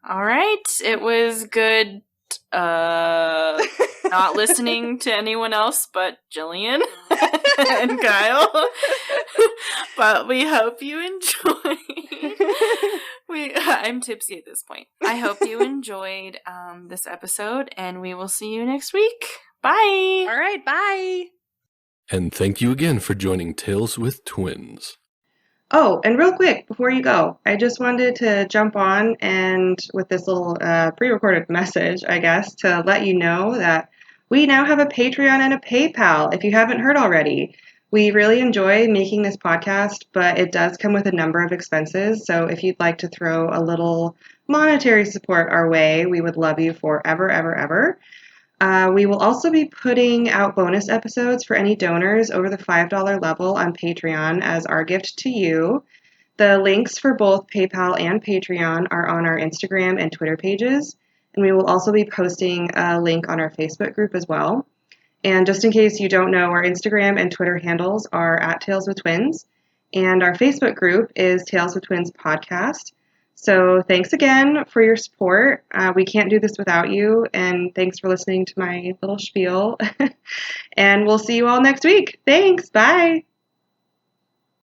All right. It was good not listening to anyone else but Jillian and Kyle. But we hope you enjoyed. I'm tipsy at this point. I hope you enjoyed this episode, and we will see you next week. Bye. All right. Bye. And thank you again for joining Tales with Twins. Oh, and real quick, before you go, I just wanted to jump on and with this little pre-recorded message, I guess, to let you know that we now have a Patreon and a PayPal, if you haven't heard already. We really enjoy making this podcast, but it does come with a number of expenses. So if you'd like to throw a little monetary support our way, we would love you forever, ever, ever. We will also be putting out bonus episodes for any donors over the $5 level on Patreon as our gift to you. The links for both PayPal and Patreon are on our Instagram and Twitter pages, and we will also be posting a link on our Facebook group as well. And just in case you don't know, our Instagram and Twitter handles are at Tales with Twins, and our Facebook group is Tales with Twins Podcast. So thanks again for your support. We can't do this without you, and thanks for listening to my little spiel. And we'll see you all next week. Thanks. Bye.